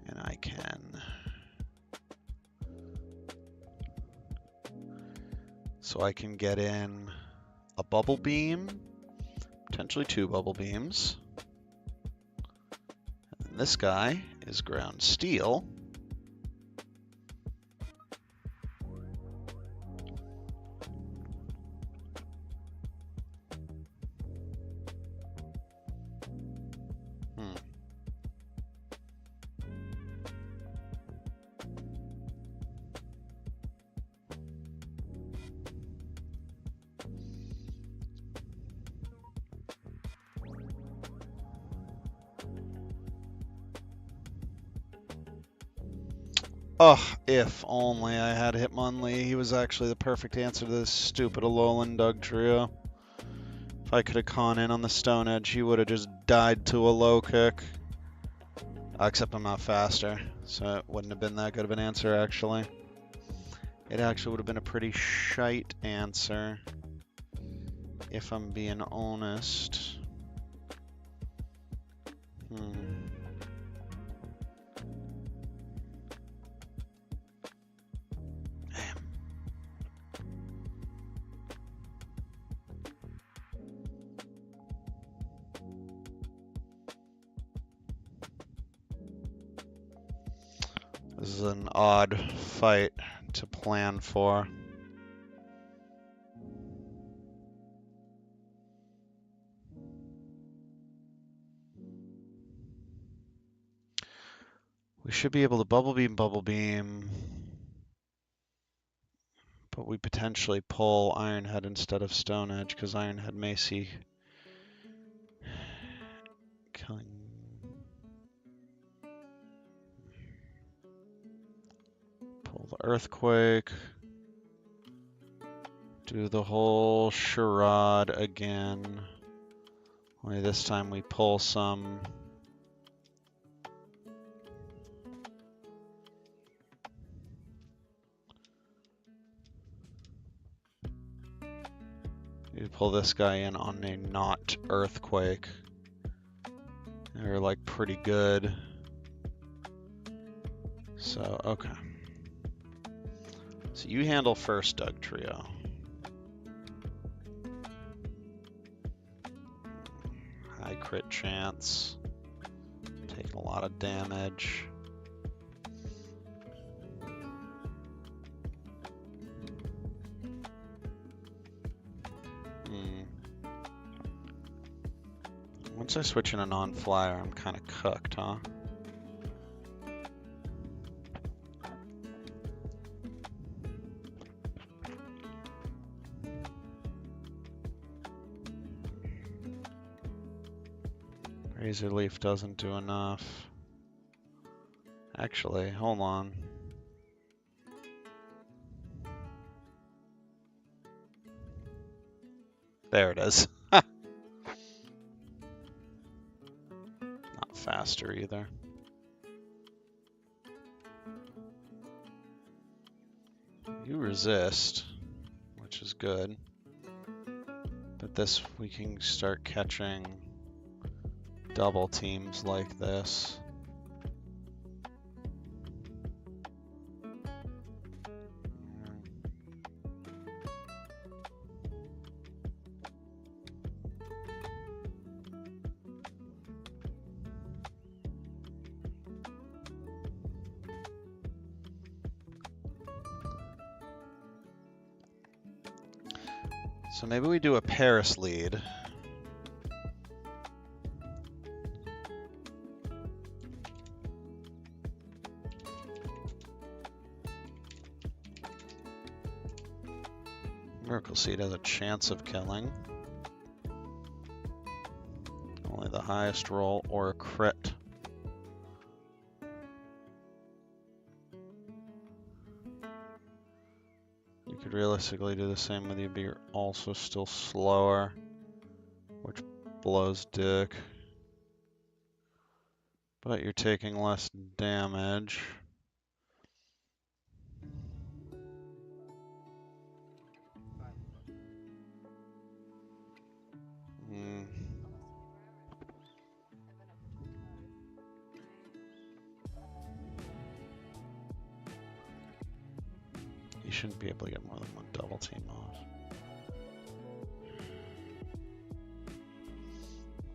And I can... So I can get in a bubble beam, potentially 2 bubble beams. And this guy is ground steel. Ugh, if only I had Hitmonlee. He was actually the perfect answer to this stupid Alolan Doug Trio. If I could have gone in on the Stone Edge, he would have just died to a low kick. Except I'm not faster, so it wouldn't have been that good of an answer, actually. It actually would have been a pretty shite answer, if I'm being honest. This is an odd fight to plan for. We should be able to bubble beam, but we potentially pull Ironhead instead of Stone Edge because Ironhead may see killing. Pull the Earthquake. Do the whole charade again. Only this time we pull some. You pull this guy in on a not Earthquake. They're like pretty good. So, okay. So you handle first, Doug Trio. High crit chance. Taking a lot of damage. Once I switch in a non-flyer, I'm kind of cooked, huh? Razor Leaf doesn't do enough. Actually, hold on. There it is. Not faster either. You resist, which is good. But this, we can start catching double teams like this. So maybe we do a Paris lead. Miracle Seed has a chance of killing. Only the highest roll or a crit. You could realistically do the same with you, but you're also still slower, which blows dick. But you're taking less damage. You shouldn't be able to get more than one double team off.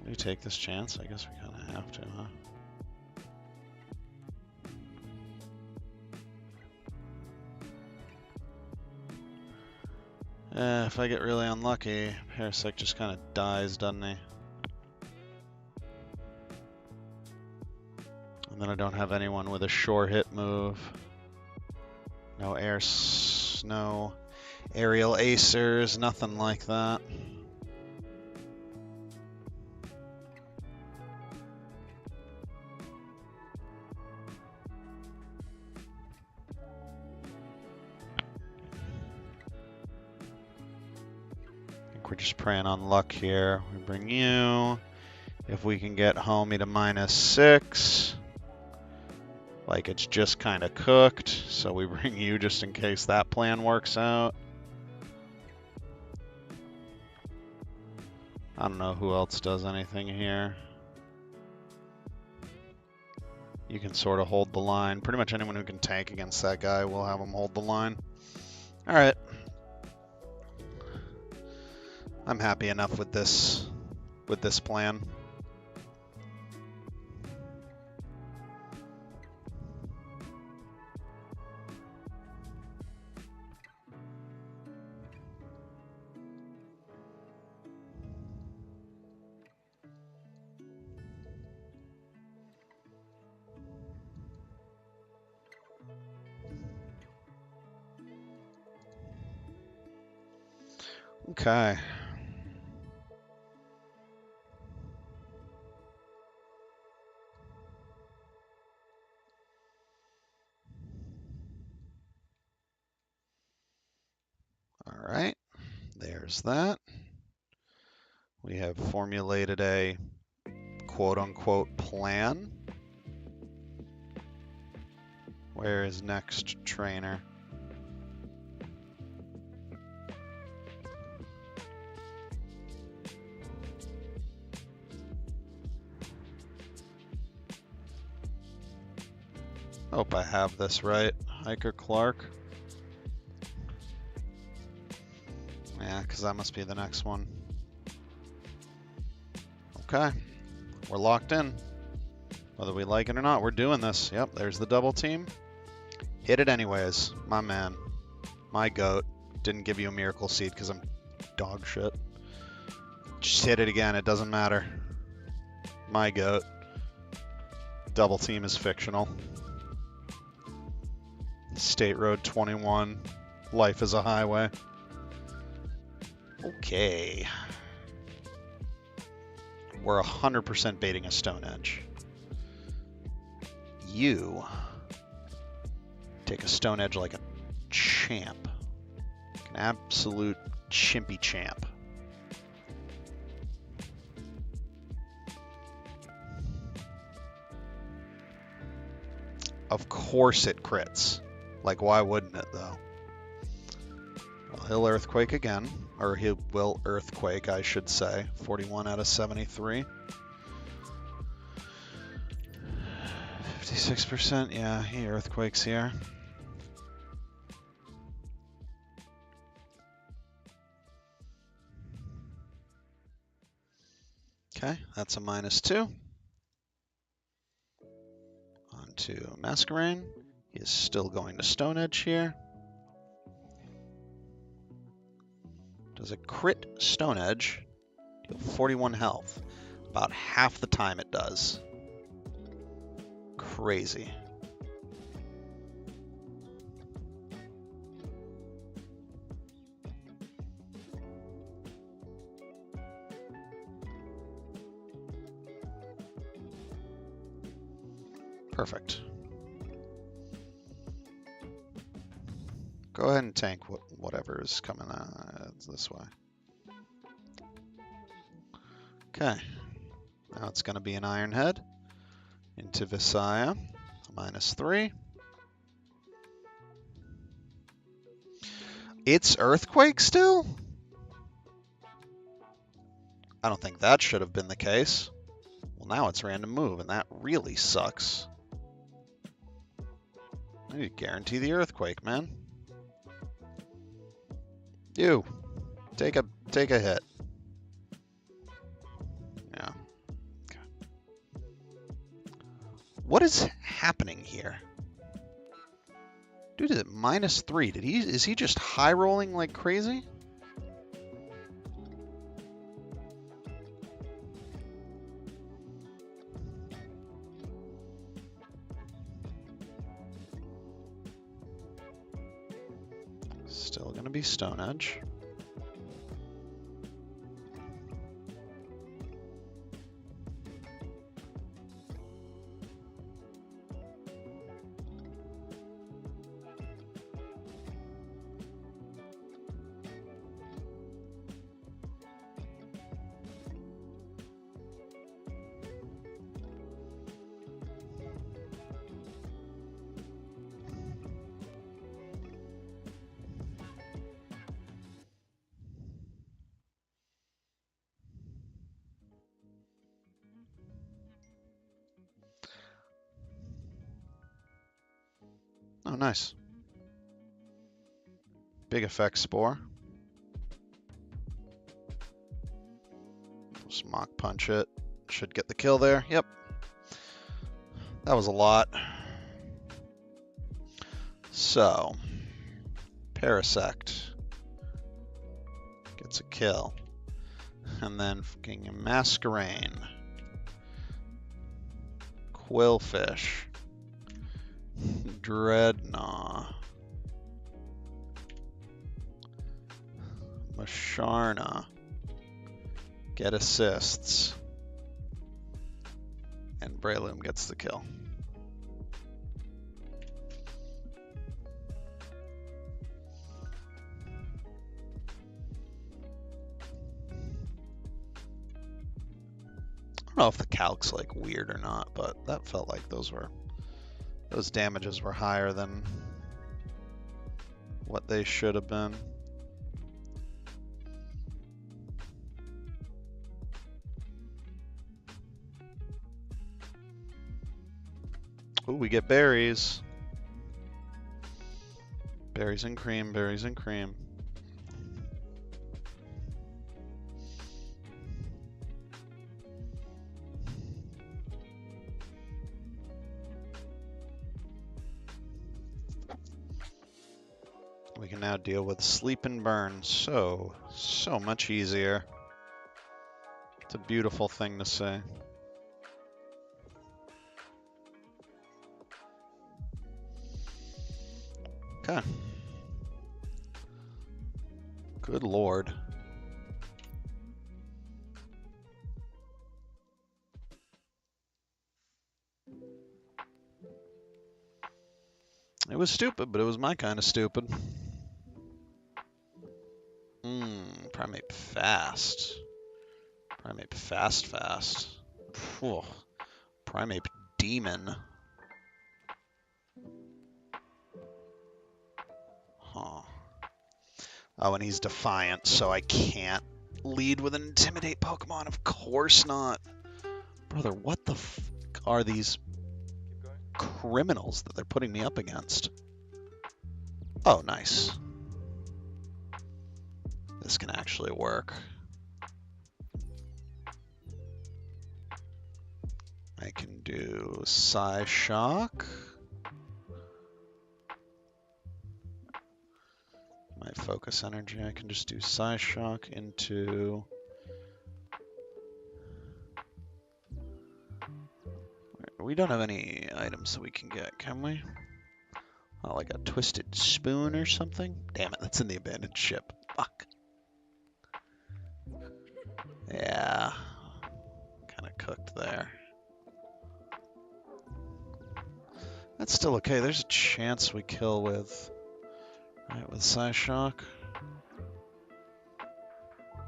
Do you take this chance? I guess we kind of have to, huh? If I get really unlucky, Parasect just kind of dies, doesn't he? And then I don't have anyone with a sure hit move. No no aerial acers, nothing like that. We're just praying on luck here. We bring you. If we can get Homie to -6, like it's just kind of cooked, so we bring you just in case that plan works out. I don't know who else does anything here. You can sort of hold the line. Pretty much anyone who can tank against that guy will have him hold the line. All right. I'm happy enough with this plan. Okay. All right, there's that. We have formulated a quote-unquote plan. Where is next trainer? Hope I have this right. Hiker Clark. Yeah, because that must be the next one. Okay, we're locked in. Whether we like it or not, we're doing this. Yep, there's the double team. Hit it anyways, my man. My goat. Didn't give you a miracle seed because I'm dog shit. Just hit it again, it doesn't matter. My goat. Double team is fictional. State Road 21. Life is a highway. Okay. We're 100% baiting a Stone Edge. You take a Stone Edge like a champ. Like an absolute chimpy champ. Of course it crits. Like, why wouldn't it, though? Well, he'll Earthquake again. Or he will Earthquake, I should say. 41 out of 73. 56%, yeah, he Earthquakes here. Okay, that's a -2. On to Masquerain. He is still going to Stone Edge here. Does a crit Stone Edge deal 41 health? About half the time it does. Crazy. Perfect. Go ahead and tank whatever is coming this way. Okay. Now it's going to be an Iron Head into Visaya. -3. It's Earthquake still? I don't think that should have been the case. Well, now it's Random Move, and that really sucks. I need to guarantee the Earthquake, man. You, take a hit. Yeah. Okay. What is happening here? Dude is at -3. Is he just high rolling like crazy? Still gonna be Stone Edge. Oh, nice. Big effect Spore. Just Mach Punch it. Should get the kill there. Yep. That was a lot. So, Parasect gets a kill. And then fucking Masquerain. Quillfish. Dreadnought. Masharna. Get assists. And Breloom gets the kill. I don't know if the calc's like weird or not, but that felt like those damages were higher than what they should have been. Ooh, we get berries. Berries and cream, berries and cream. We can now deal with Sleep and Burn so much easier. It's a beautiful thing to say. Okay. Good lord. It was stupid, but it was my kind of stupid. Primate fast. Primate fast. Whew. Primate demon. Huh. Oh, and he's defiant, so I can't lead with an intimidate Pokemon. Of course not. Brother, what the f are these criminals that they're putting me up against? Oh, nice. This can actually work. I can do Psyshock. Might focus focus energy. I can just do Psyshock into... We don't have any items that we can get, can we? Oh, like a twisted spoon or something? Damn it, that's in the abandoned ship. Fuck. Yeah. Kind of cooked there. That's still okay. There's a chance we kill with... Right, with Psyshock.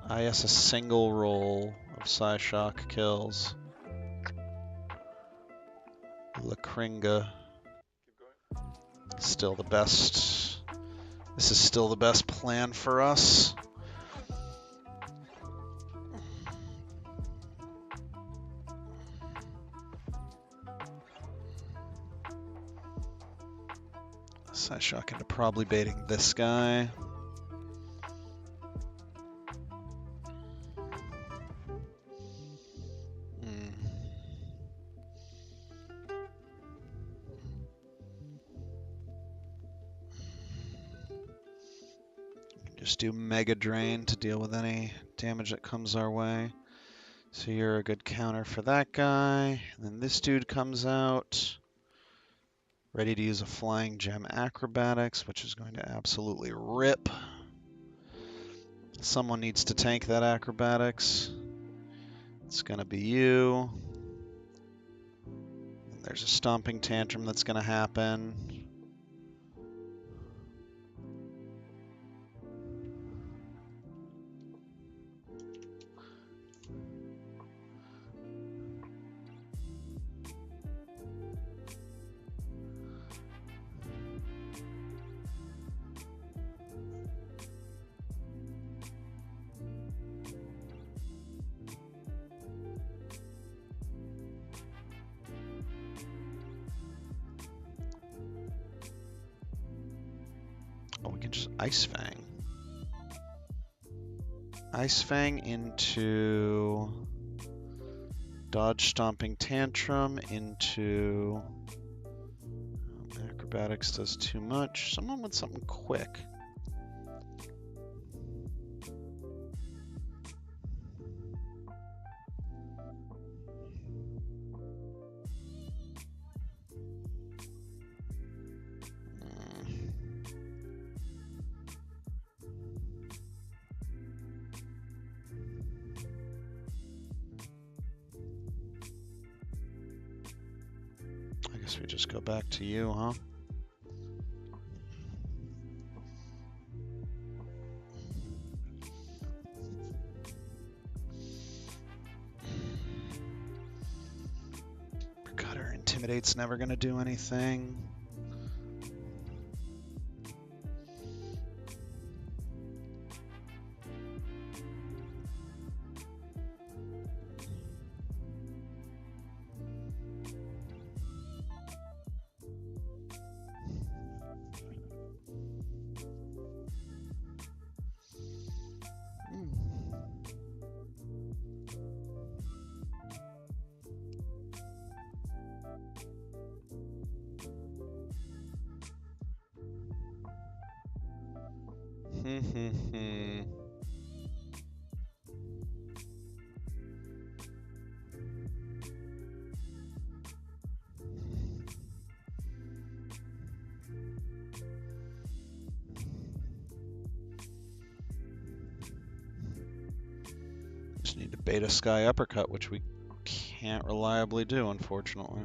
Ah, yes, a single roll of Psyshock kills. Lakringa. Still the best. This is still the best plan for us. Psyshock into probably baiting this guy. Just do Mega Drain to deal with any damage that comes our way. So you're a good counter for that guy. And then this dude comes out. Ready to use a Flying Gem Acrobatics, which is going to absolutely rip. Someone needs to tank that Acrobatics. It's going to be you. And there's a Stomping Tantrum that's going to happen. Oh, we can just Ice Fang. Ice Fang into Dodge Stomping Tantrum into Acrobatics does too much. Someone with something quick. I guess we just go back to you, huh? Cutter Intimidate's never gonna do anything. Just need to Beta Sky Uppercut, which we can't reliably do, unfortunately.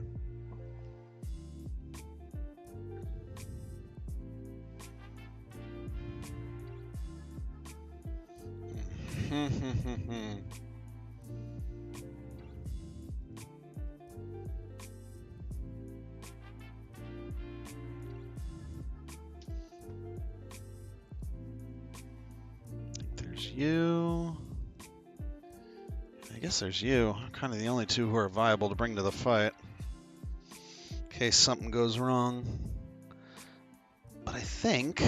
There's you. I guess there's you. Kind of the only two who are viable to bring to the fight. In case something goes wrong. But I think...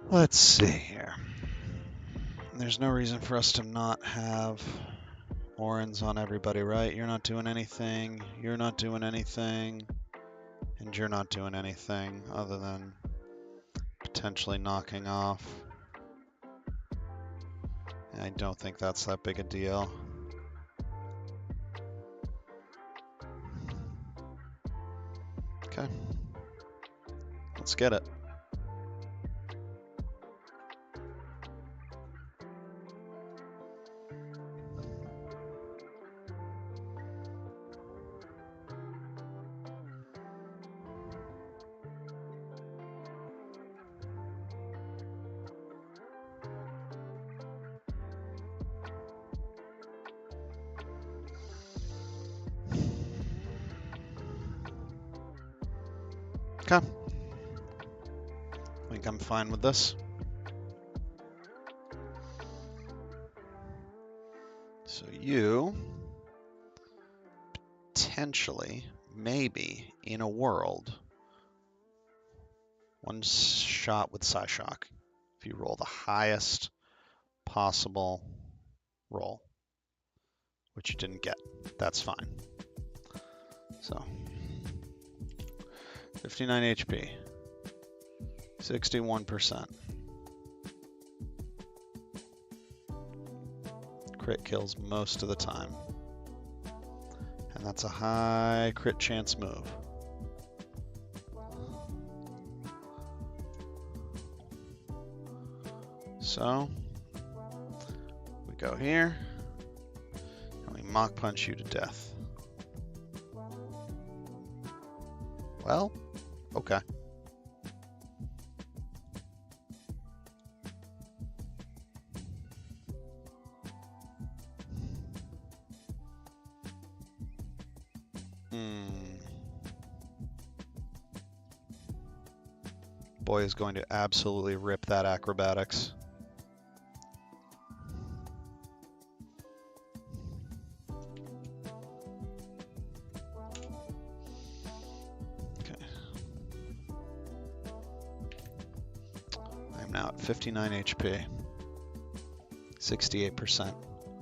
Let's see here. There's no reason for us to not have Orans on everybody, right? You're not doing anything, you're not doing anything, and you're not doing anything other than potentially knocking off. And I don't think that's that big a deal. Okay. Let's get it. Okay. I think I'm fine with this. So you potentially, maybe, in a world, one shot with Psyshock. If you roll the highest possible roll, which you didn't get, that's fine. So, 59 HP, 61%. Crit kills most of the time. And that's a high crit chance move. So, we go here, and we Mach Punch you to death. Well, okay. Boy is going to absolutely rip that acrobatics. Okay. I'm now at 59 HP. 68%.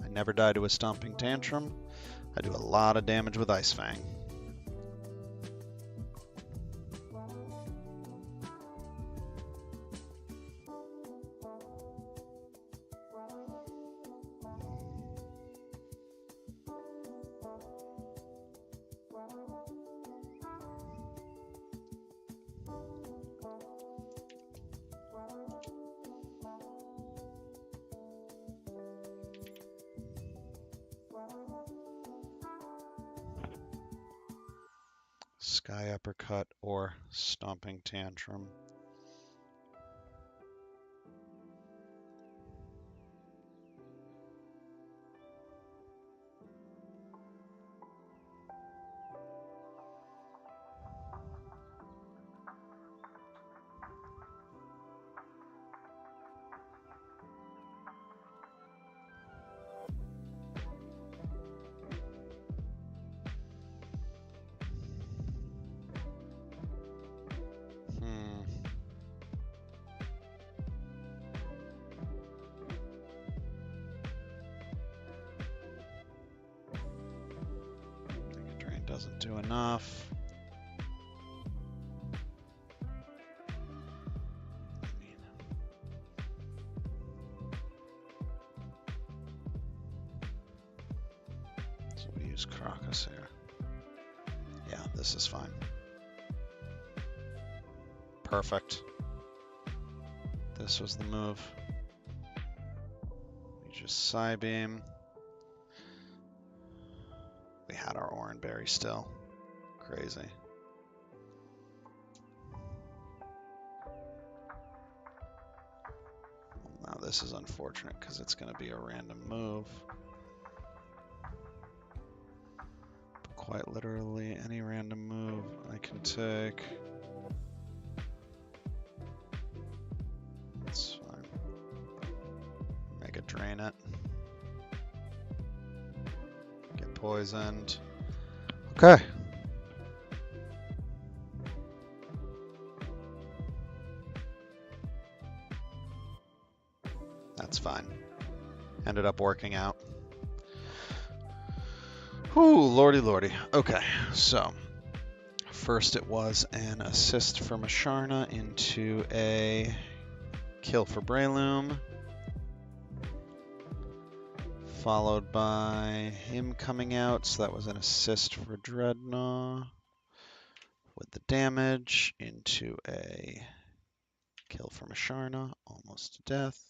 I never die to a Stomping Tantrum. I do a lot of damage with Ice Fang. Sky Uppercut or Stomping Tantrum. Doesn't do enough. So we use Crocus here. Yeah, this is fine. Perfect. This was the move. We just Psybeam. We had our Oran Berry still. Crazy. Now this is unfortunate because it's going to be a random move. But quite literally any random move I can take. That's fine. Mega Drain it. Get poisoned. Okay. fine. Ended up working out. Whew, lordy lordy. Okay, so first it was an assist for Musharna into a kill for Breloom, followed by him coming out, so that was an assist for Dreadnought with the damage into a kill for Musharna, almost to death,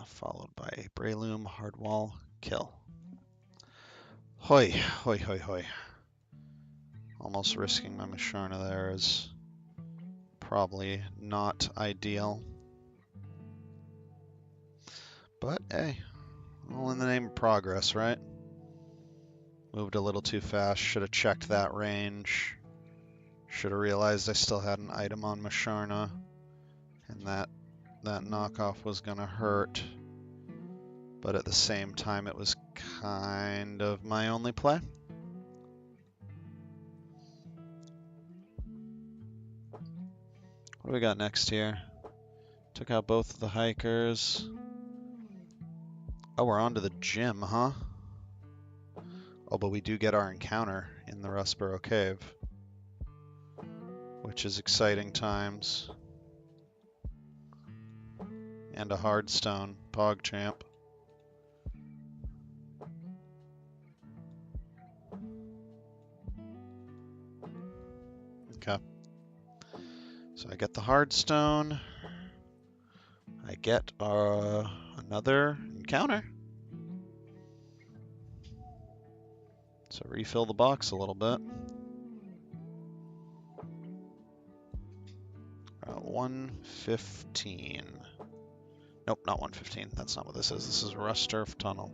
followed by a Breloom hardwall kill. Hoi, hoi, hoi, hoi. Almost risking my Musharna there is probably not ideal. But hey, all in the name of progress, right? Moved a little too fast. Should have checked that range. Should have realized I still had an item on Musharna, and that knockoff was gonna hurt. But at the same time, it was kind of my only play. What do we got next here? Took out both of the hikers. Oh, we're on to the gym, huh? Oh, but we do get our encounter in the Rustboro Cave, which is exciting times. And a hardstone, PogChamp. Okay. So I get the hardstone. I get another encounter. So refill the box a little bit. 115. Nope, not 115. That's not what this is. This is Rust Turf Tunnel.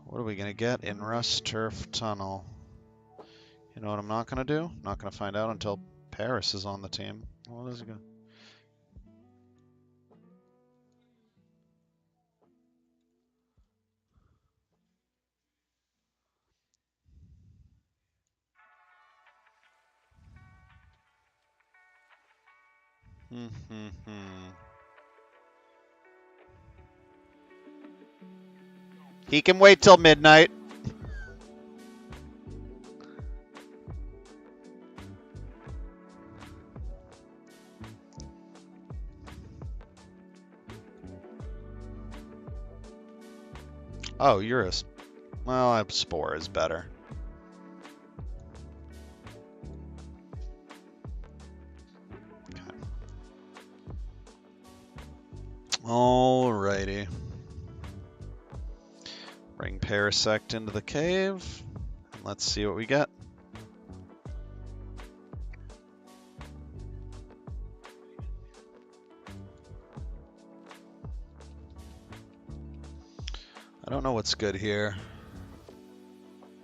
What are we going to get in Rust Turf Tunnel? You know what I'm not going to do? I'm not going to find out until Paris is on the team. What is it going to... He can wait till midnight. Oh, you're a... Well, a Spore is better. Okay. Alrighty. Bring Parasect into the cave. Let's see what we get. I don't know what's good here.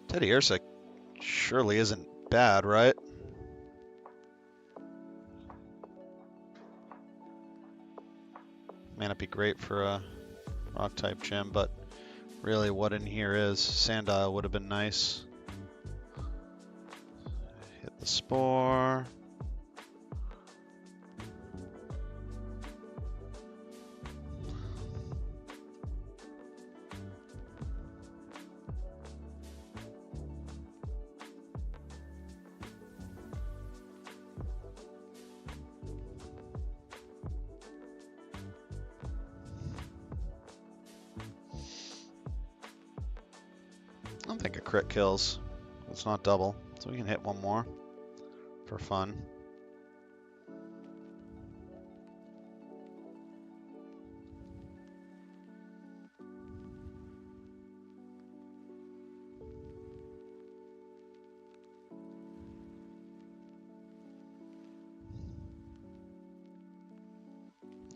Teddy Ursa surely isn't bad, right? May not be great for a rock-type gym, but really what in here is. Sandile would have been nice. Hit the Spore. I don't think a crit kills. It's not double, so we can hit one more for fun.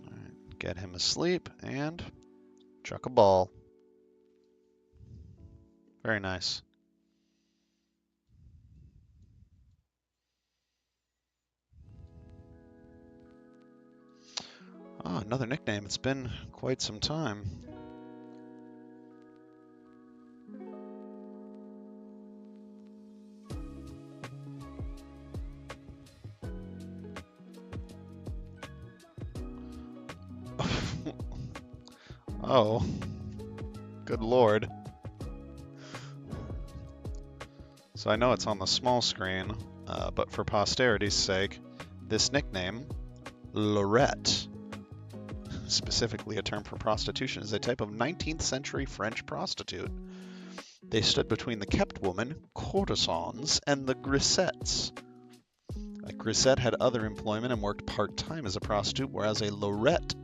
All right, get him asleep and chuck a ball. Very nice. Oh, another nickname. It's been quite some time. Oh, good lord. So I know it's on the small screen, but for posterity's sake, this nickname, Lorette, specifically a term for prostitution, is a type of 19th century French prostitute. They stood between the kept woman, courtesans, and the grisettes. A grisette had other employment and worked part-time as a prostitute, whereas a lorette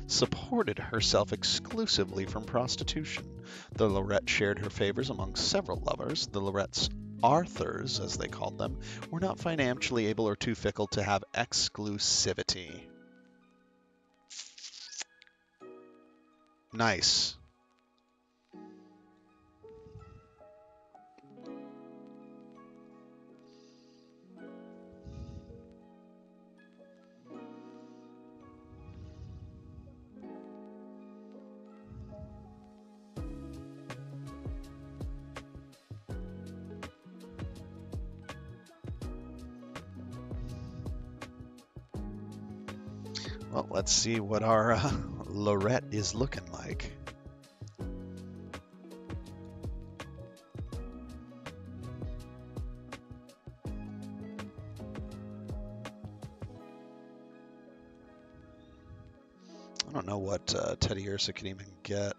supported herself exclusively from prostitution. The lorette shared her favors among several lovers. The lorette's Arthurs, as they called them, were not financially able or too fickle to have exclusivity. Nice. Well, let's see what our lorette is looking like. I don't know what Teddy Ursa can even get.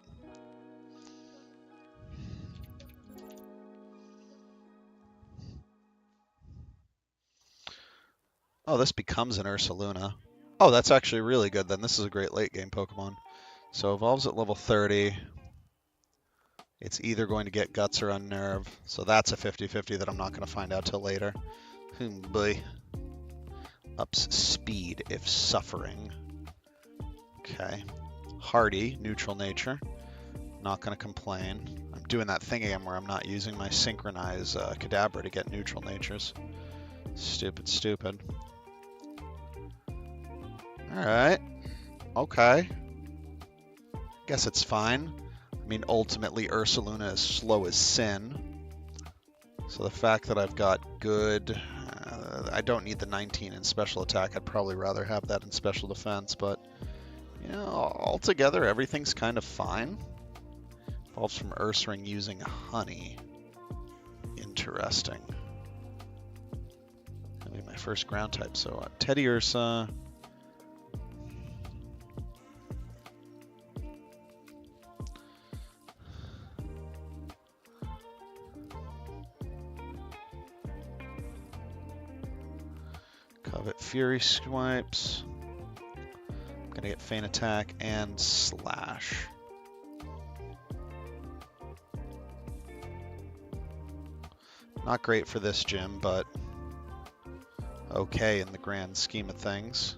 Oh, this becomes an Ursaluna. Oh, that's actually really good then. This is a great late game Pokemon. So evolves at level 30. It's either going to get Guts or Unnerve. So that's a 50-50 that I'm not going to find out till later. Boy. Ups speed if suffering. Okay. Hardy, neutral nature. Not going to complain. I'm doing that thing again where I'm not using my Synchronize Kadabra to get neutral natures. Stupid, stupid. Alright. Okay. Guess it's fine. I mean, ultimately, Ursaluna is slow as sin. So the fact that I've got good... I don't need the 19 in special attack. I'd probably rather have that in special defense, but... You know, altogether, everything's kind of fine. Evolves from Ursaring using honey. Interesting. That'll be my first ground type. So Teddy Ursa. Covet Fury Swipes. I'm gonna get Feint Attack and Slash. Not great for this gym, but okay in the grand scheme of things.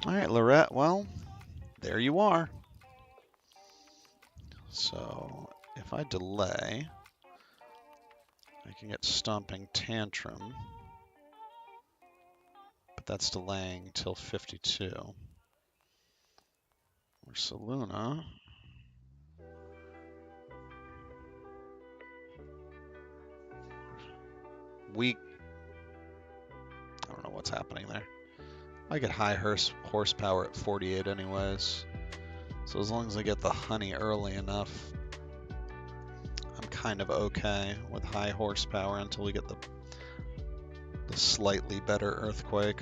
All right, Lorette, well, there you are. So if I delay, I can get Stomping Tantrum, but that's delaying till 52. Ursaluna. I don't know what's happening there. I get high horsepower at 48 anyways. So as long as I get the honey early enough, I'm kind of okay with high horsepower until we get the slightly better earthquake.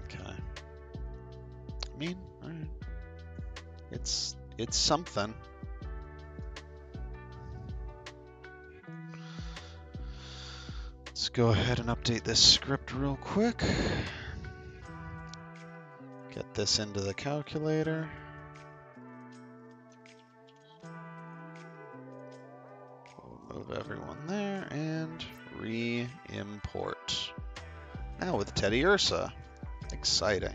Okay. I mean, all right. It's something. Let's go ahead and update this script real quick. Get this into the calculator. We'll move everyone there and re-import. Now with Teddy Ursa. Exciting.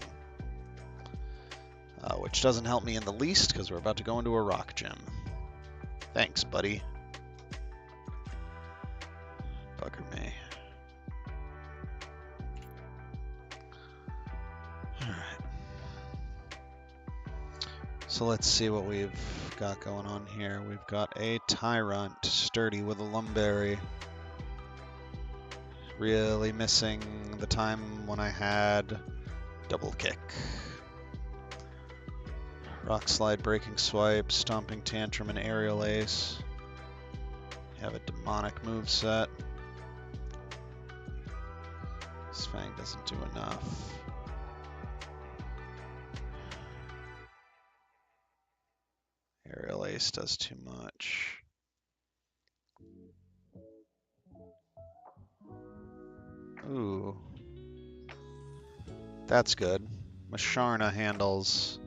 Which doesn't help me in the least because we're about to go into a rock gym. Thanks, buddy. Bugger me. Alright. So let's see what we've got going on here. We've got a Tyrant, sturdy with a Lumberry. Really missing the time when I had double kick. Rock Slide, Breaking Swipe, Stomping Tantrum, and Aerial Ace. You have a demonic moveset. This Fang doesn't do enough. Aerial Ace does too much. Ooh. That's good. Masharna handles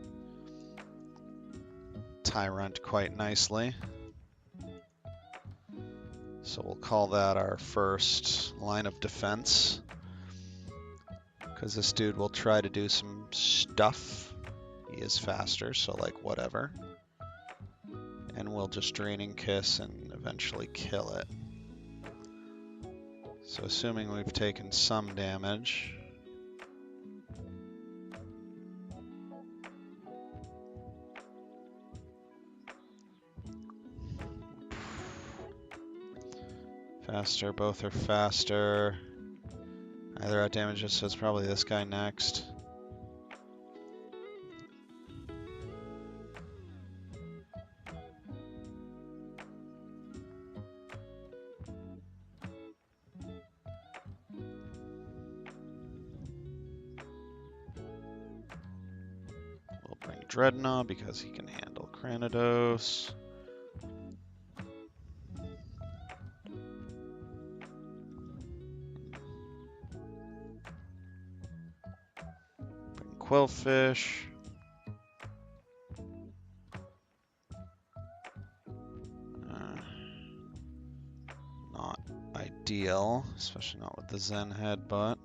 Tyrant quite nicely. So we'll call that our first line of defense. Because this dude will try to do some stuff. He is faster, so like whatever. And we'll just Draining Kiss and eventually kill it. So assuming we've taken some damage. Faster, both are faster. Either out damages, so it's probably this guy next. We'll bring Dreadnought because he can handle Cranidos. Quillfish. Not ideal, especially not with the Zen Headbutt.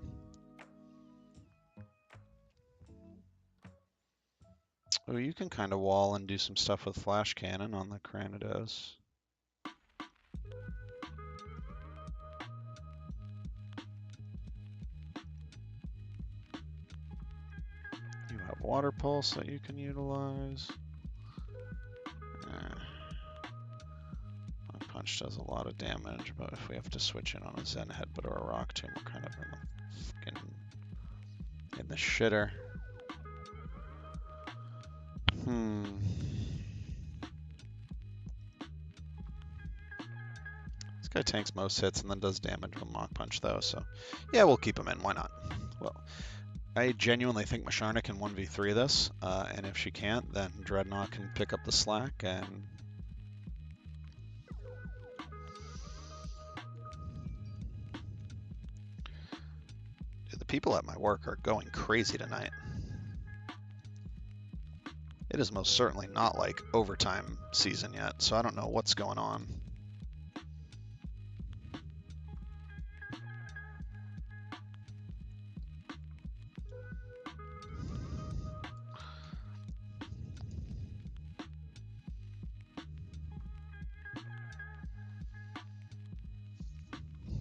Oh, you can kind of wall and do some stuff with Flash Cannon on the Cranidos. You have Water Pulse that you can utilize. My punch does a lot of damage, but if we have to switch in on a Zen Headbutt or a Rock Tomb, we're kind of in the shitter. This guy tanks most hits and then does damage with Mach Punch, though, so yeah, we'll keep him in. Why not? Well, I genuinely think Masharna can 1v3 this, and if she can't, then Dreadnought can pick up the slack, and dude, the people at my work are going crazy tonight. It is most certainly not like overtime season yet, so I don't know what's going on.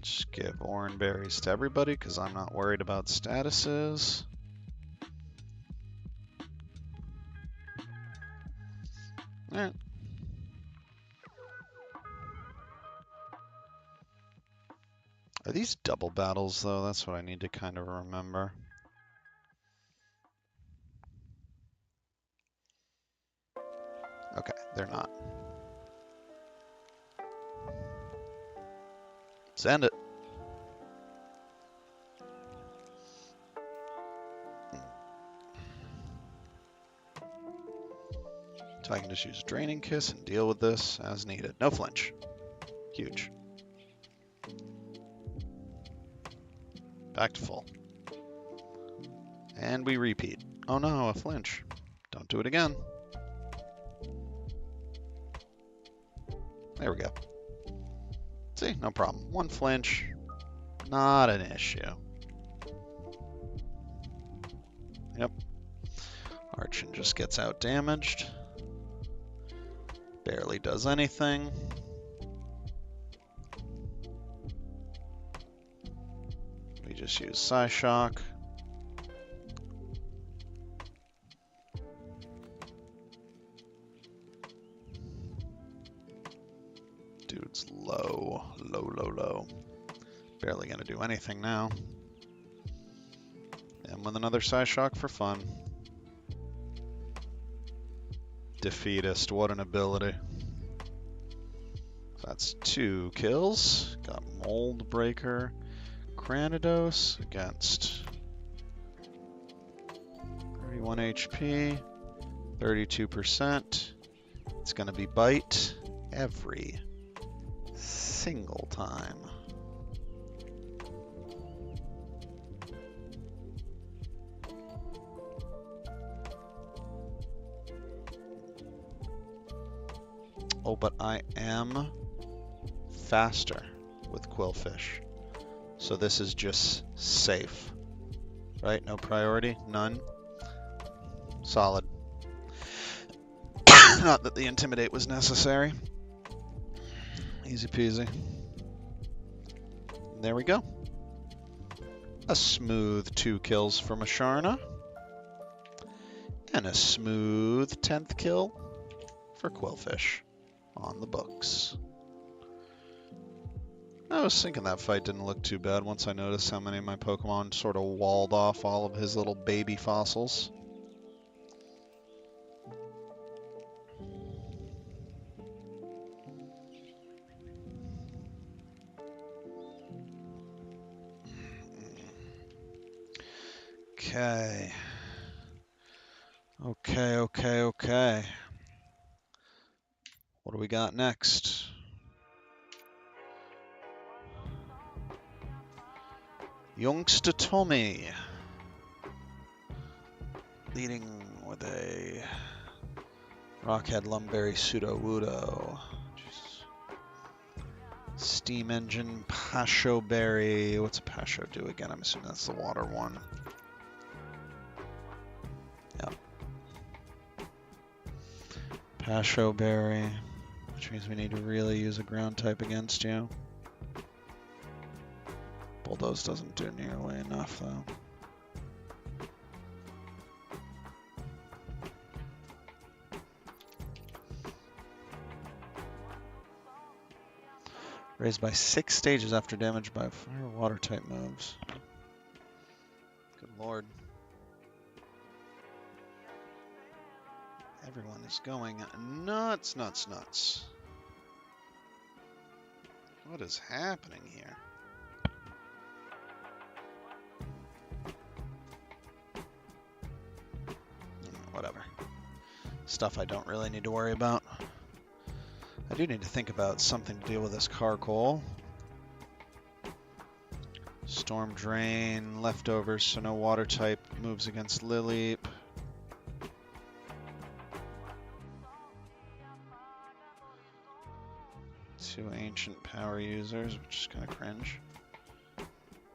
Just give Oran Berries to everybody because I'm not worried about statuses. Alright. Are these double battles though? That's what I need to kind of remember. Okay, they're not. Send it. So I can just use Draining Kiss and deal with this as needed. No flinch. Huge. Back to full. And we repeat. Oh no, a flinch. Don't do it again. There we go. See, no problem. One flinch, not an issue. Yep. Archon just gets out damaged. Barely does anything. We just use Psyshock. Dude's low. Barely gonna do anything now. And with another Psyshock for fun. Defeatist, what an ability. So that's 2 kills. Got Mold Breaker, Granados against 31 HP, 32%. It's gonna be Bite every single time. Oh, but I am faster with Quillfish. So this is just safe. Right? No priority? None? Solid. Not that the Intimidate was necessary. Easy peasy. There we go. A smooth 2 kills from Asharna. And a smooth 10th kill for Quillfish. On the books. I was thinking that fight didn't look too bad once I noticed how many of my Pokemon sort of walled off all of his little baby fossils. Okay. Okay. What do we got next? Youngster Tommy. Leading with a Rockhead Lumberry Sudowoodo. Steam Engine Pasho Berry. What's a Pasho do again? I'm assuming that's the water one. Yep. Pasho Berry. Which means we need to really use a ground type against you. Bulldoze doesn't do nearly enough, though. Raised by 6 stages after damage by fire or water type moves. Good lord. Everyone is going nuts. What is happening here? Whatever. Stuff I don't really need to worry about. I do need to think about something to deal with this Carcoal. Storm Drain, leftovers, so no water type moves against Lileep. Two ancient power users, which is kind of cringe.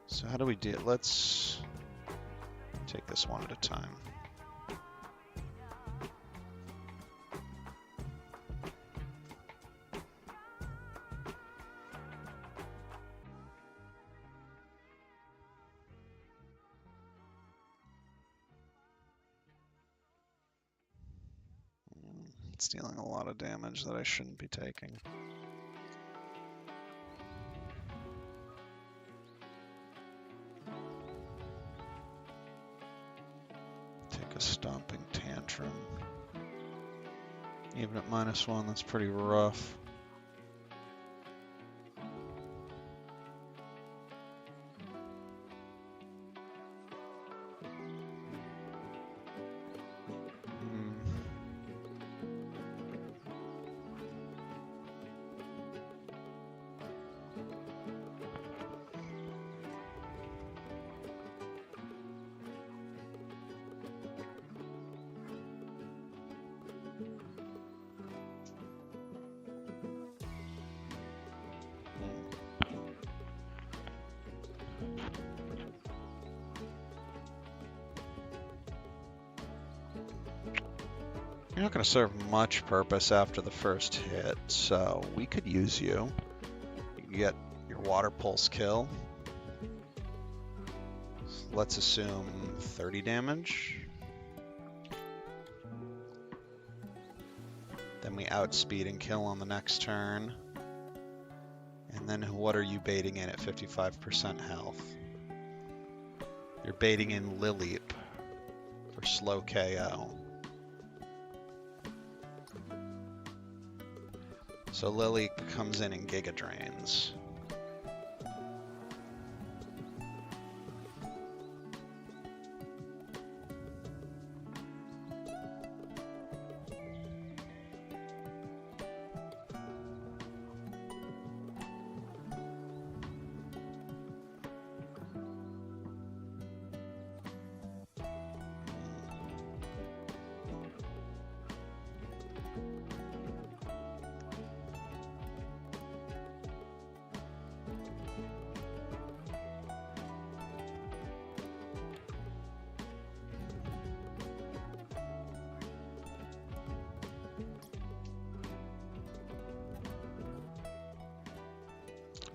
So how do we deal? Let's take this one at a time. It's dealing a lot of damage that I shouldn't be taking. Take a Stomping Tantrum. Even at -1, that's pretty rough. You're not going to serve much purpose after the first hit, so we could use you. You can get your water pulse kill. Let's assume 30 damage. Then we outspeed and kill on the next turn. And then what are you baiting in at 55% health? You're baiting in Lileep for slow KO. So Lileep comes in and Giga Drains.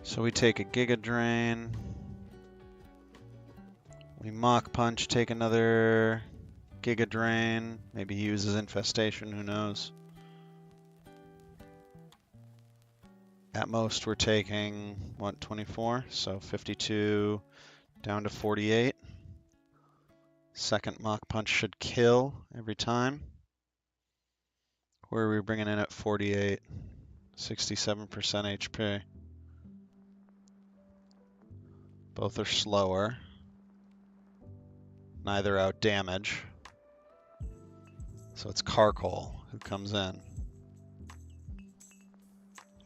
So we take a Giga Drain. We Mach Punch, take another Giga Drain. Maybe he uses Infestation, who knows. At most we're taking, what, 24? So 52 down to 48. Second Mach Punch should kill every time. Where are we bringing in at 48? 67% HP. Both are slower. Neither out damage. So it's Carkol who comes in.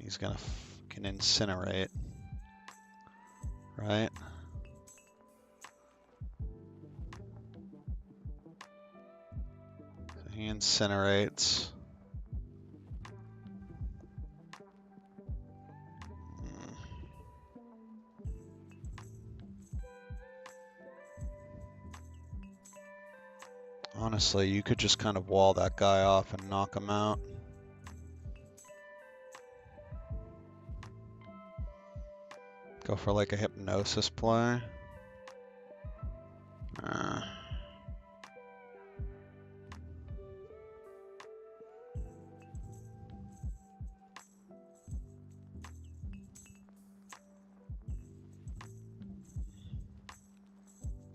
He's gonna can incinerate. Right? So he incinerates. Honestly, you could just kind of wall that guy off and knock him out. Go for like a hypnosis play.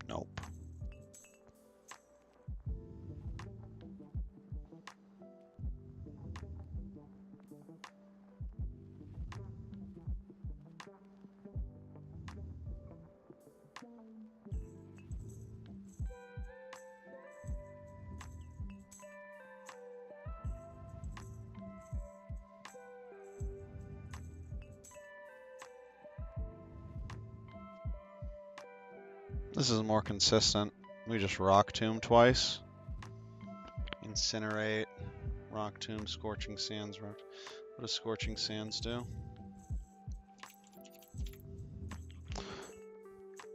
Nope. This is more consistent. We just Rock Tomb twice. Incinerate, Rock Tomb, Scorching Sands. What does Scorching Sands do?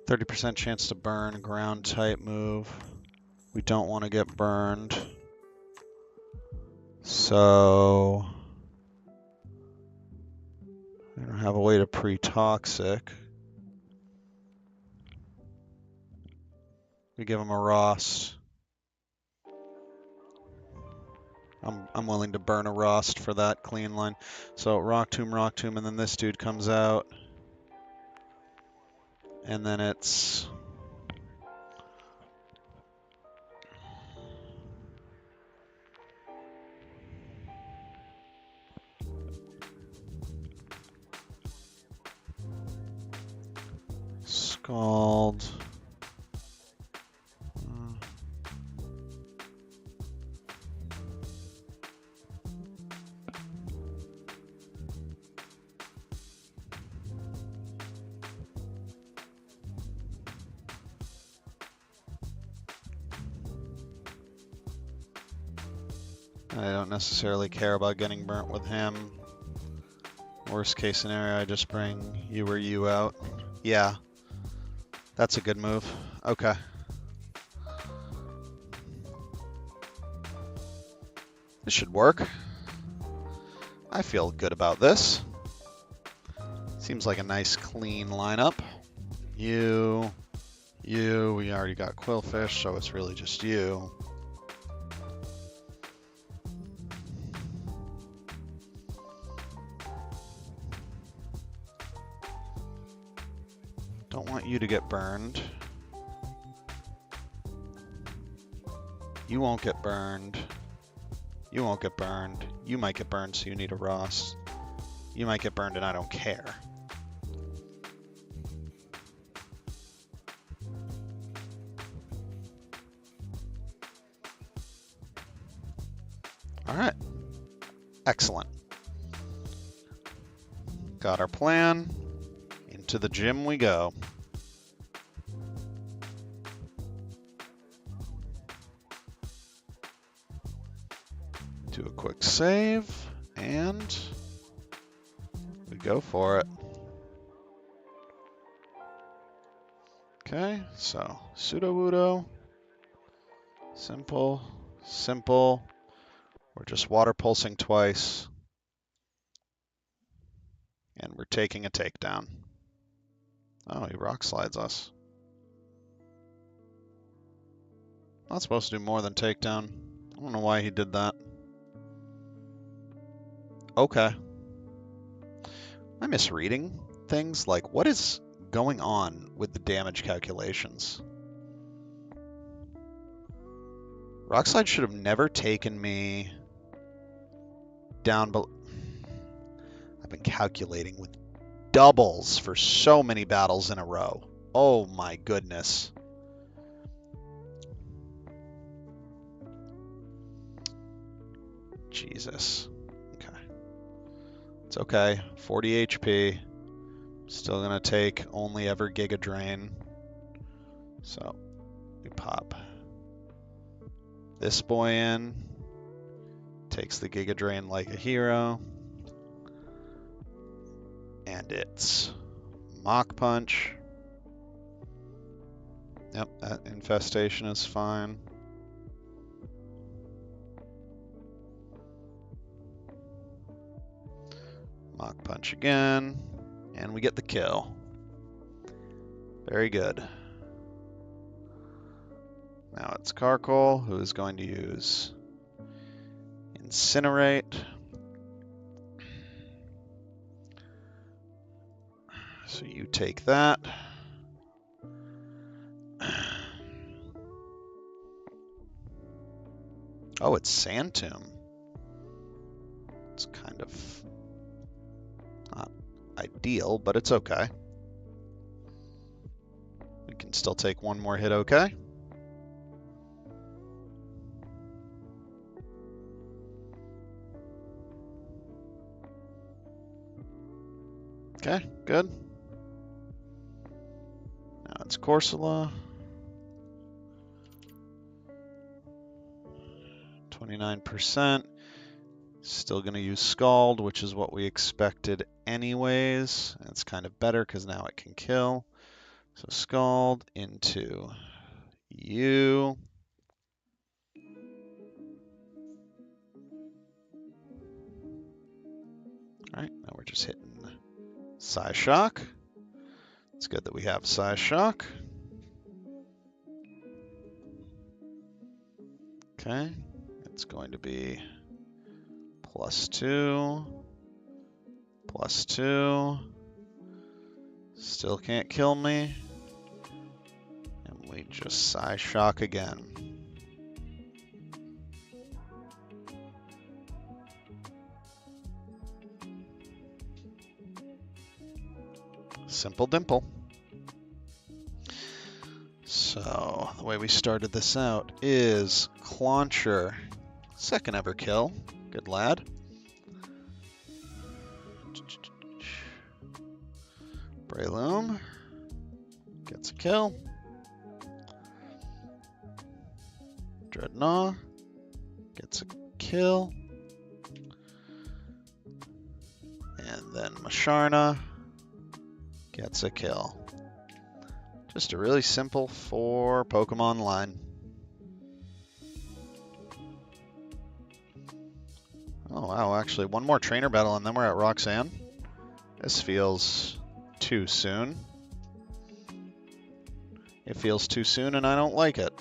30% chance to burn, ground type move. We don't want to get burned. So we don't have a way to pre-toxic. We give him a Rost. I'm willing to burn a Rost for that clean line. So Rock Tomb, and then this dude comes out. And then it's Scald. I don't necessarily care about getting burnt with him. Worst case scenario, I just bring you or you out. Yeah, that's a good move. Okay. This should work. I feel good about this. Seems like a nice clean lineup. You, we already got Quillfish, so it's really just you. Don't want you to get burned. You won't get burned. You won't get burned. You might get burned, so you need a Ross. You might get burned, and I don't care. All right. Excellent. Got our plan. Into the gym we go. Do a quick save, and we go for it. Okay, so Sudowoodo. Simple, simple. We're just water pulsing twice. And we're taking a takedown. Oh, he rock slides us. Not supposed to do more than takedown. I don't know why he did that. Okay. Am I misreading things? Like, what is going on with the damage calculations? Rock slide should have never taken me down below. I've been calculating with doubles for so many battles in a row. Oh my goodness. Jesus. Okay. It's okay. 40 HP. Still gonna take only ever Giga Drain. So we pop this boy in. Takes the Giga Drain like a hero. And it's Mach Punch. Yep, that infestation is fine. Mach Punch again. And we get the kill. Very good. Now it's Carkol, who is going to use Incinerate. So you take that. Oh, it's Sand Tomb. It's kind of not ideal, but it's okay. We can still take one more hit, okay? Okay, good. Now it's Corsola. 29%. Still going to use Scald, which is what we expected anyways. It's kind of better because now it can kill. So Scald into you. All right, now we're just hitting Psyshock. It's good that we have Psyshock. Okay, it's going to be +2, +2. Still can't kill me. And we just Psyshock again. Simple dimple. So the way we started this out is Clauncher, second ever kill. Good lad. Breloom gets a kill. Dreadnought gets a kill. And then Masharna gets a kill. Just a really simple 4 Pokemon line. Oh, wow, actually, one more trainer battle and then we're at Roxanne. This feels too soon. It feels too soon and I don't like it.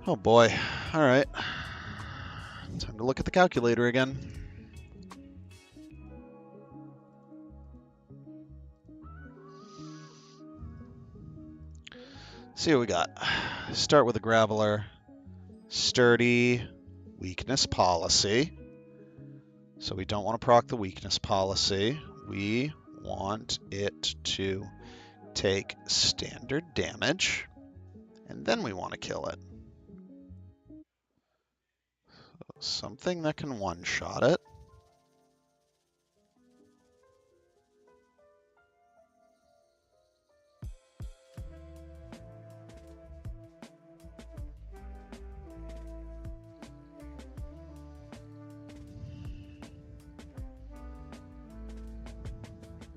Oh boy. All right. Time to look at the calculator again. See what we got. Start with a Graveler. Sturdy. Weakness policy. So we don't want to proc the weakness policy. We want it to take standard damage. And then we want to kill it. Something that can one-shot it.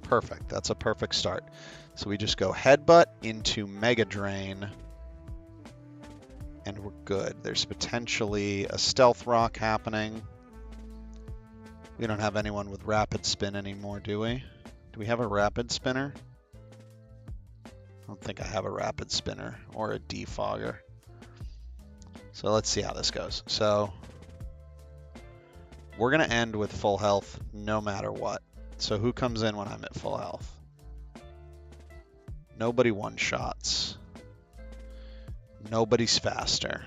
Perfect. That's a perfect start. So we just go Headbutt into Mega Drain. And we're good. There's potentially a Stealth Rock happening. We don't have anyone with Rapid Spin anymore, do we? Do we have a Rapid Spinner? I don't think I have a Rapid Spinner or a Defogger. So let's see how this goes. So we're going to end with full health no matter what. So who comes in when I'm at full health? Nobody one-shots. Nobody's faster.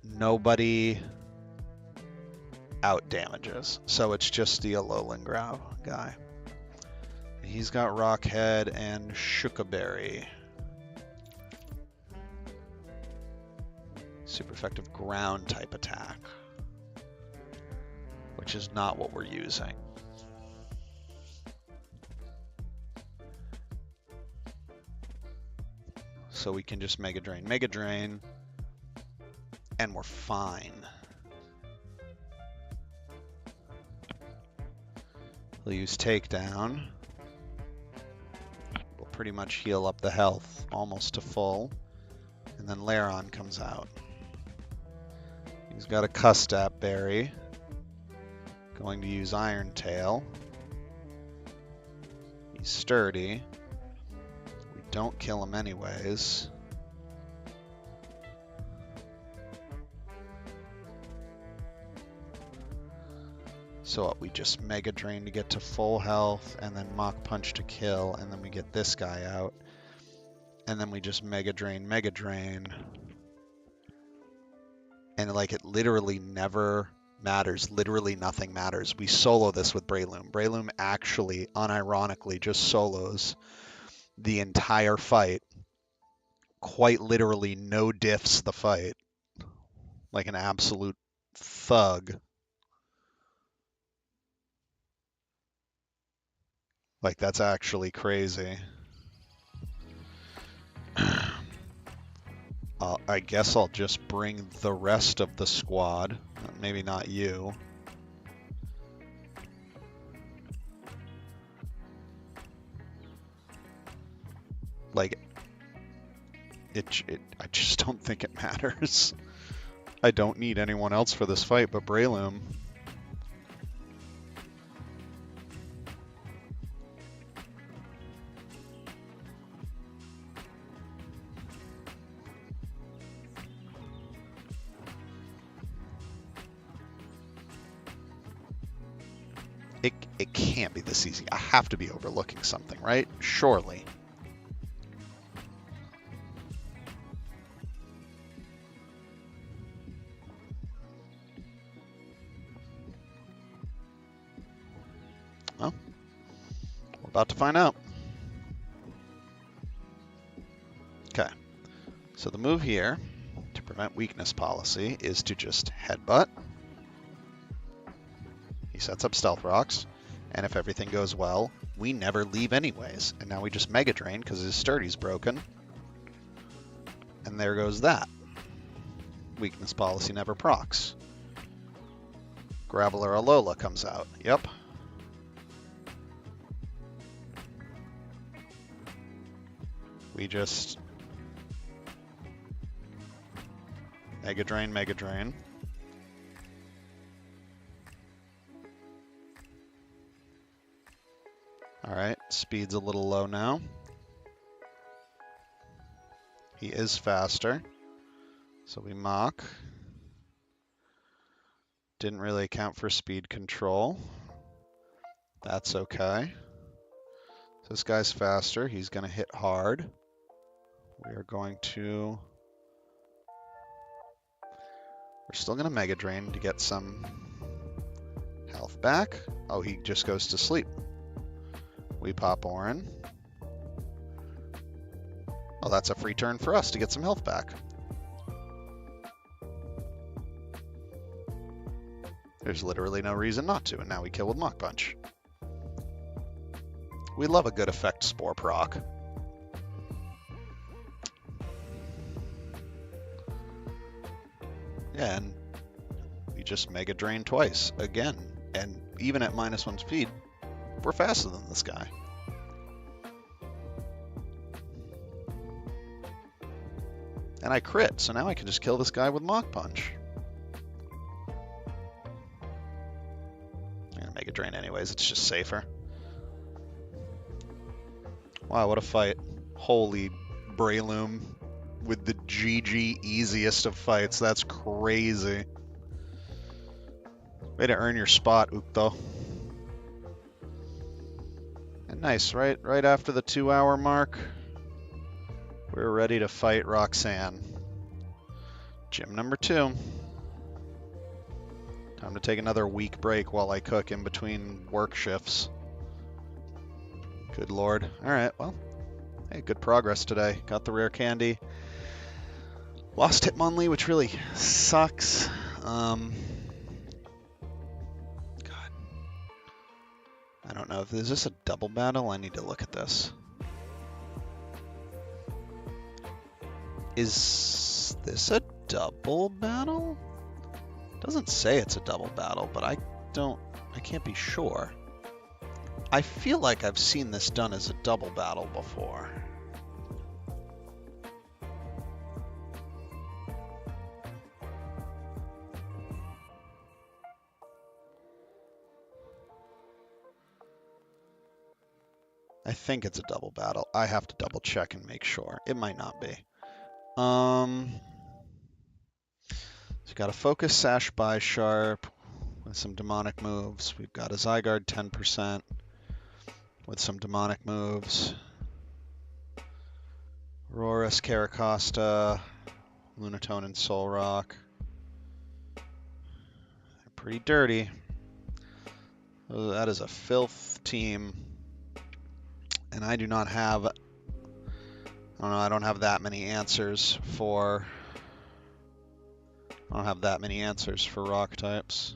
Nobody out damages. So it's just the Alolan Growl guy. He's got Rockhead and Shookaberry. Super effective ground type attack, which is not what we're using. So we can just Mega Drain, and we're fine. We'll use Takedown. We'll pretty much heal up the health almost to full. And then Lairon comes out. He's got a Custap Berry. Going to use Iron Tail. He's sturdy. We don't kill him anyways. So what, we just Mega Drain to get to full health, and then Mach Punch to kill, and then we get this guy out. And then we just Mega Drain. And like it literally never matters. Literally nothing matters. We solo this with Breloom. Breloom actually, unironically, just solos the entire fight. Quite literally no diffs the fight. Like an absolute thug. Like that's actually crazy. I guess I'll just bring the rest of the squad. Maybe not you. Like, I just don't think it matters. I don't need anyone else for this fight but Breloom. It can't be this easy. I have to be overlooking something, right? Surely. Well, we're about to find out. Okay. So the move here to prevent weakness policy is to just Headbutt. He sets up Stealth Rocks. And if everything goes well, we never leave anyways. And now we just Mega Drain because his Sturdy's broken. And there goes that. Weakness policy never procs. Graveler Alola comes out. Yep. We just Mega Drain, Mega Drain. Alright, speed's a little low now. He is faster. So we mock. Didn't really account for speed control. That's okay. So this guy's faster. He's going to hit hard. We are going to... We're still going to Mega Drain to get some health back. Oh, he just goes to sleep. We pop Orin. Oh, that's a free turn for us to get some health back. There's literally no reason not to, and now we kill with Mach Punch. We love a good effect Spore proc. Yeah, and we just Mega Drain twice, again. And even at -1 speed, we're faster than this guy. And I crit, so now I can just kill this guy with Mach Punch. I'm gonna Mega Drain anyways, it's just safer. Wow, what a fight. Holy Breloom with the GG easiest of fights. That's crazy. Way to earn your spot, Ukto. And nice, right after the 2-hour mark, we're ready to fight Roxanne. Gym number 2. Time to take another week break while I cook in between work shifts. Good lord. Alright, well, hey, good progress today. Got the rare candy. Lost Hitmonlee, which really sucks. God. I don't know. Is this a double battle? I need to look at this. Is this a double battle? Doesn't say it's a double battle, but I can't be sure. I feel like I've seen this done as a double battle before. I think it's a double battle. I have to double check and make sure. It might not be. So we've got a Focus Sash by Sharp with some demonic moves. We've got a Zygarde 10% with some demonic moves. Aurorus, Caracosta, Lunatone, and Solrock. They're pretty dirty. Oh, that is a filth team. And I do not have, I don't know, I don't have that many answers for, rock types.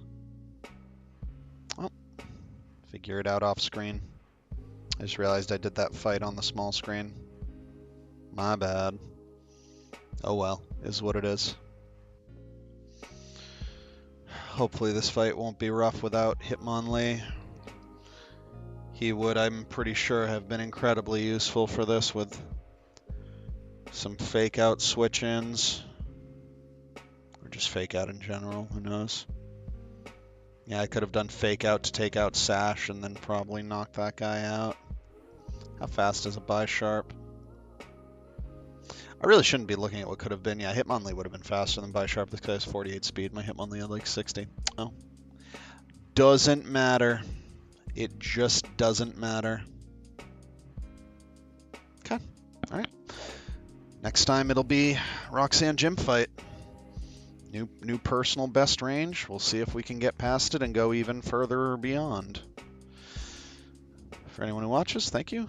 Oh, figure it out off screen. I just realized I did that fight on the small screen. My bad. Oh well, is what it is. Hopefully this fight won't be rough without Hitmonlee. He would, I'm pretty sure, have been incredibly useful for this with some fake out switch-ins. Or just fake out in general, who knows. Yeah, I could have done fake out to take out Sash and then probably knock that guy out. How fast is a Bisharp? I really shouldn't be looking at what could have been. Yeah, Hitmonlee would have been faster than Bisharp. This guy has 48 speed. My Hitmonlee had like 60. Oh. Doesn't matter. It just doesn't matter. Okay. Alright. Next time it'll be Roxanne gym fight. New personal best range. We'll see if we can get past it and go even further or beyond. For anyone who watches, thank you.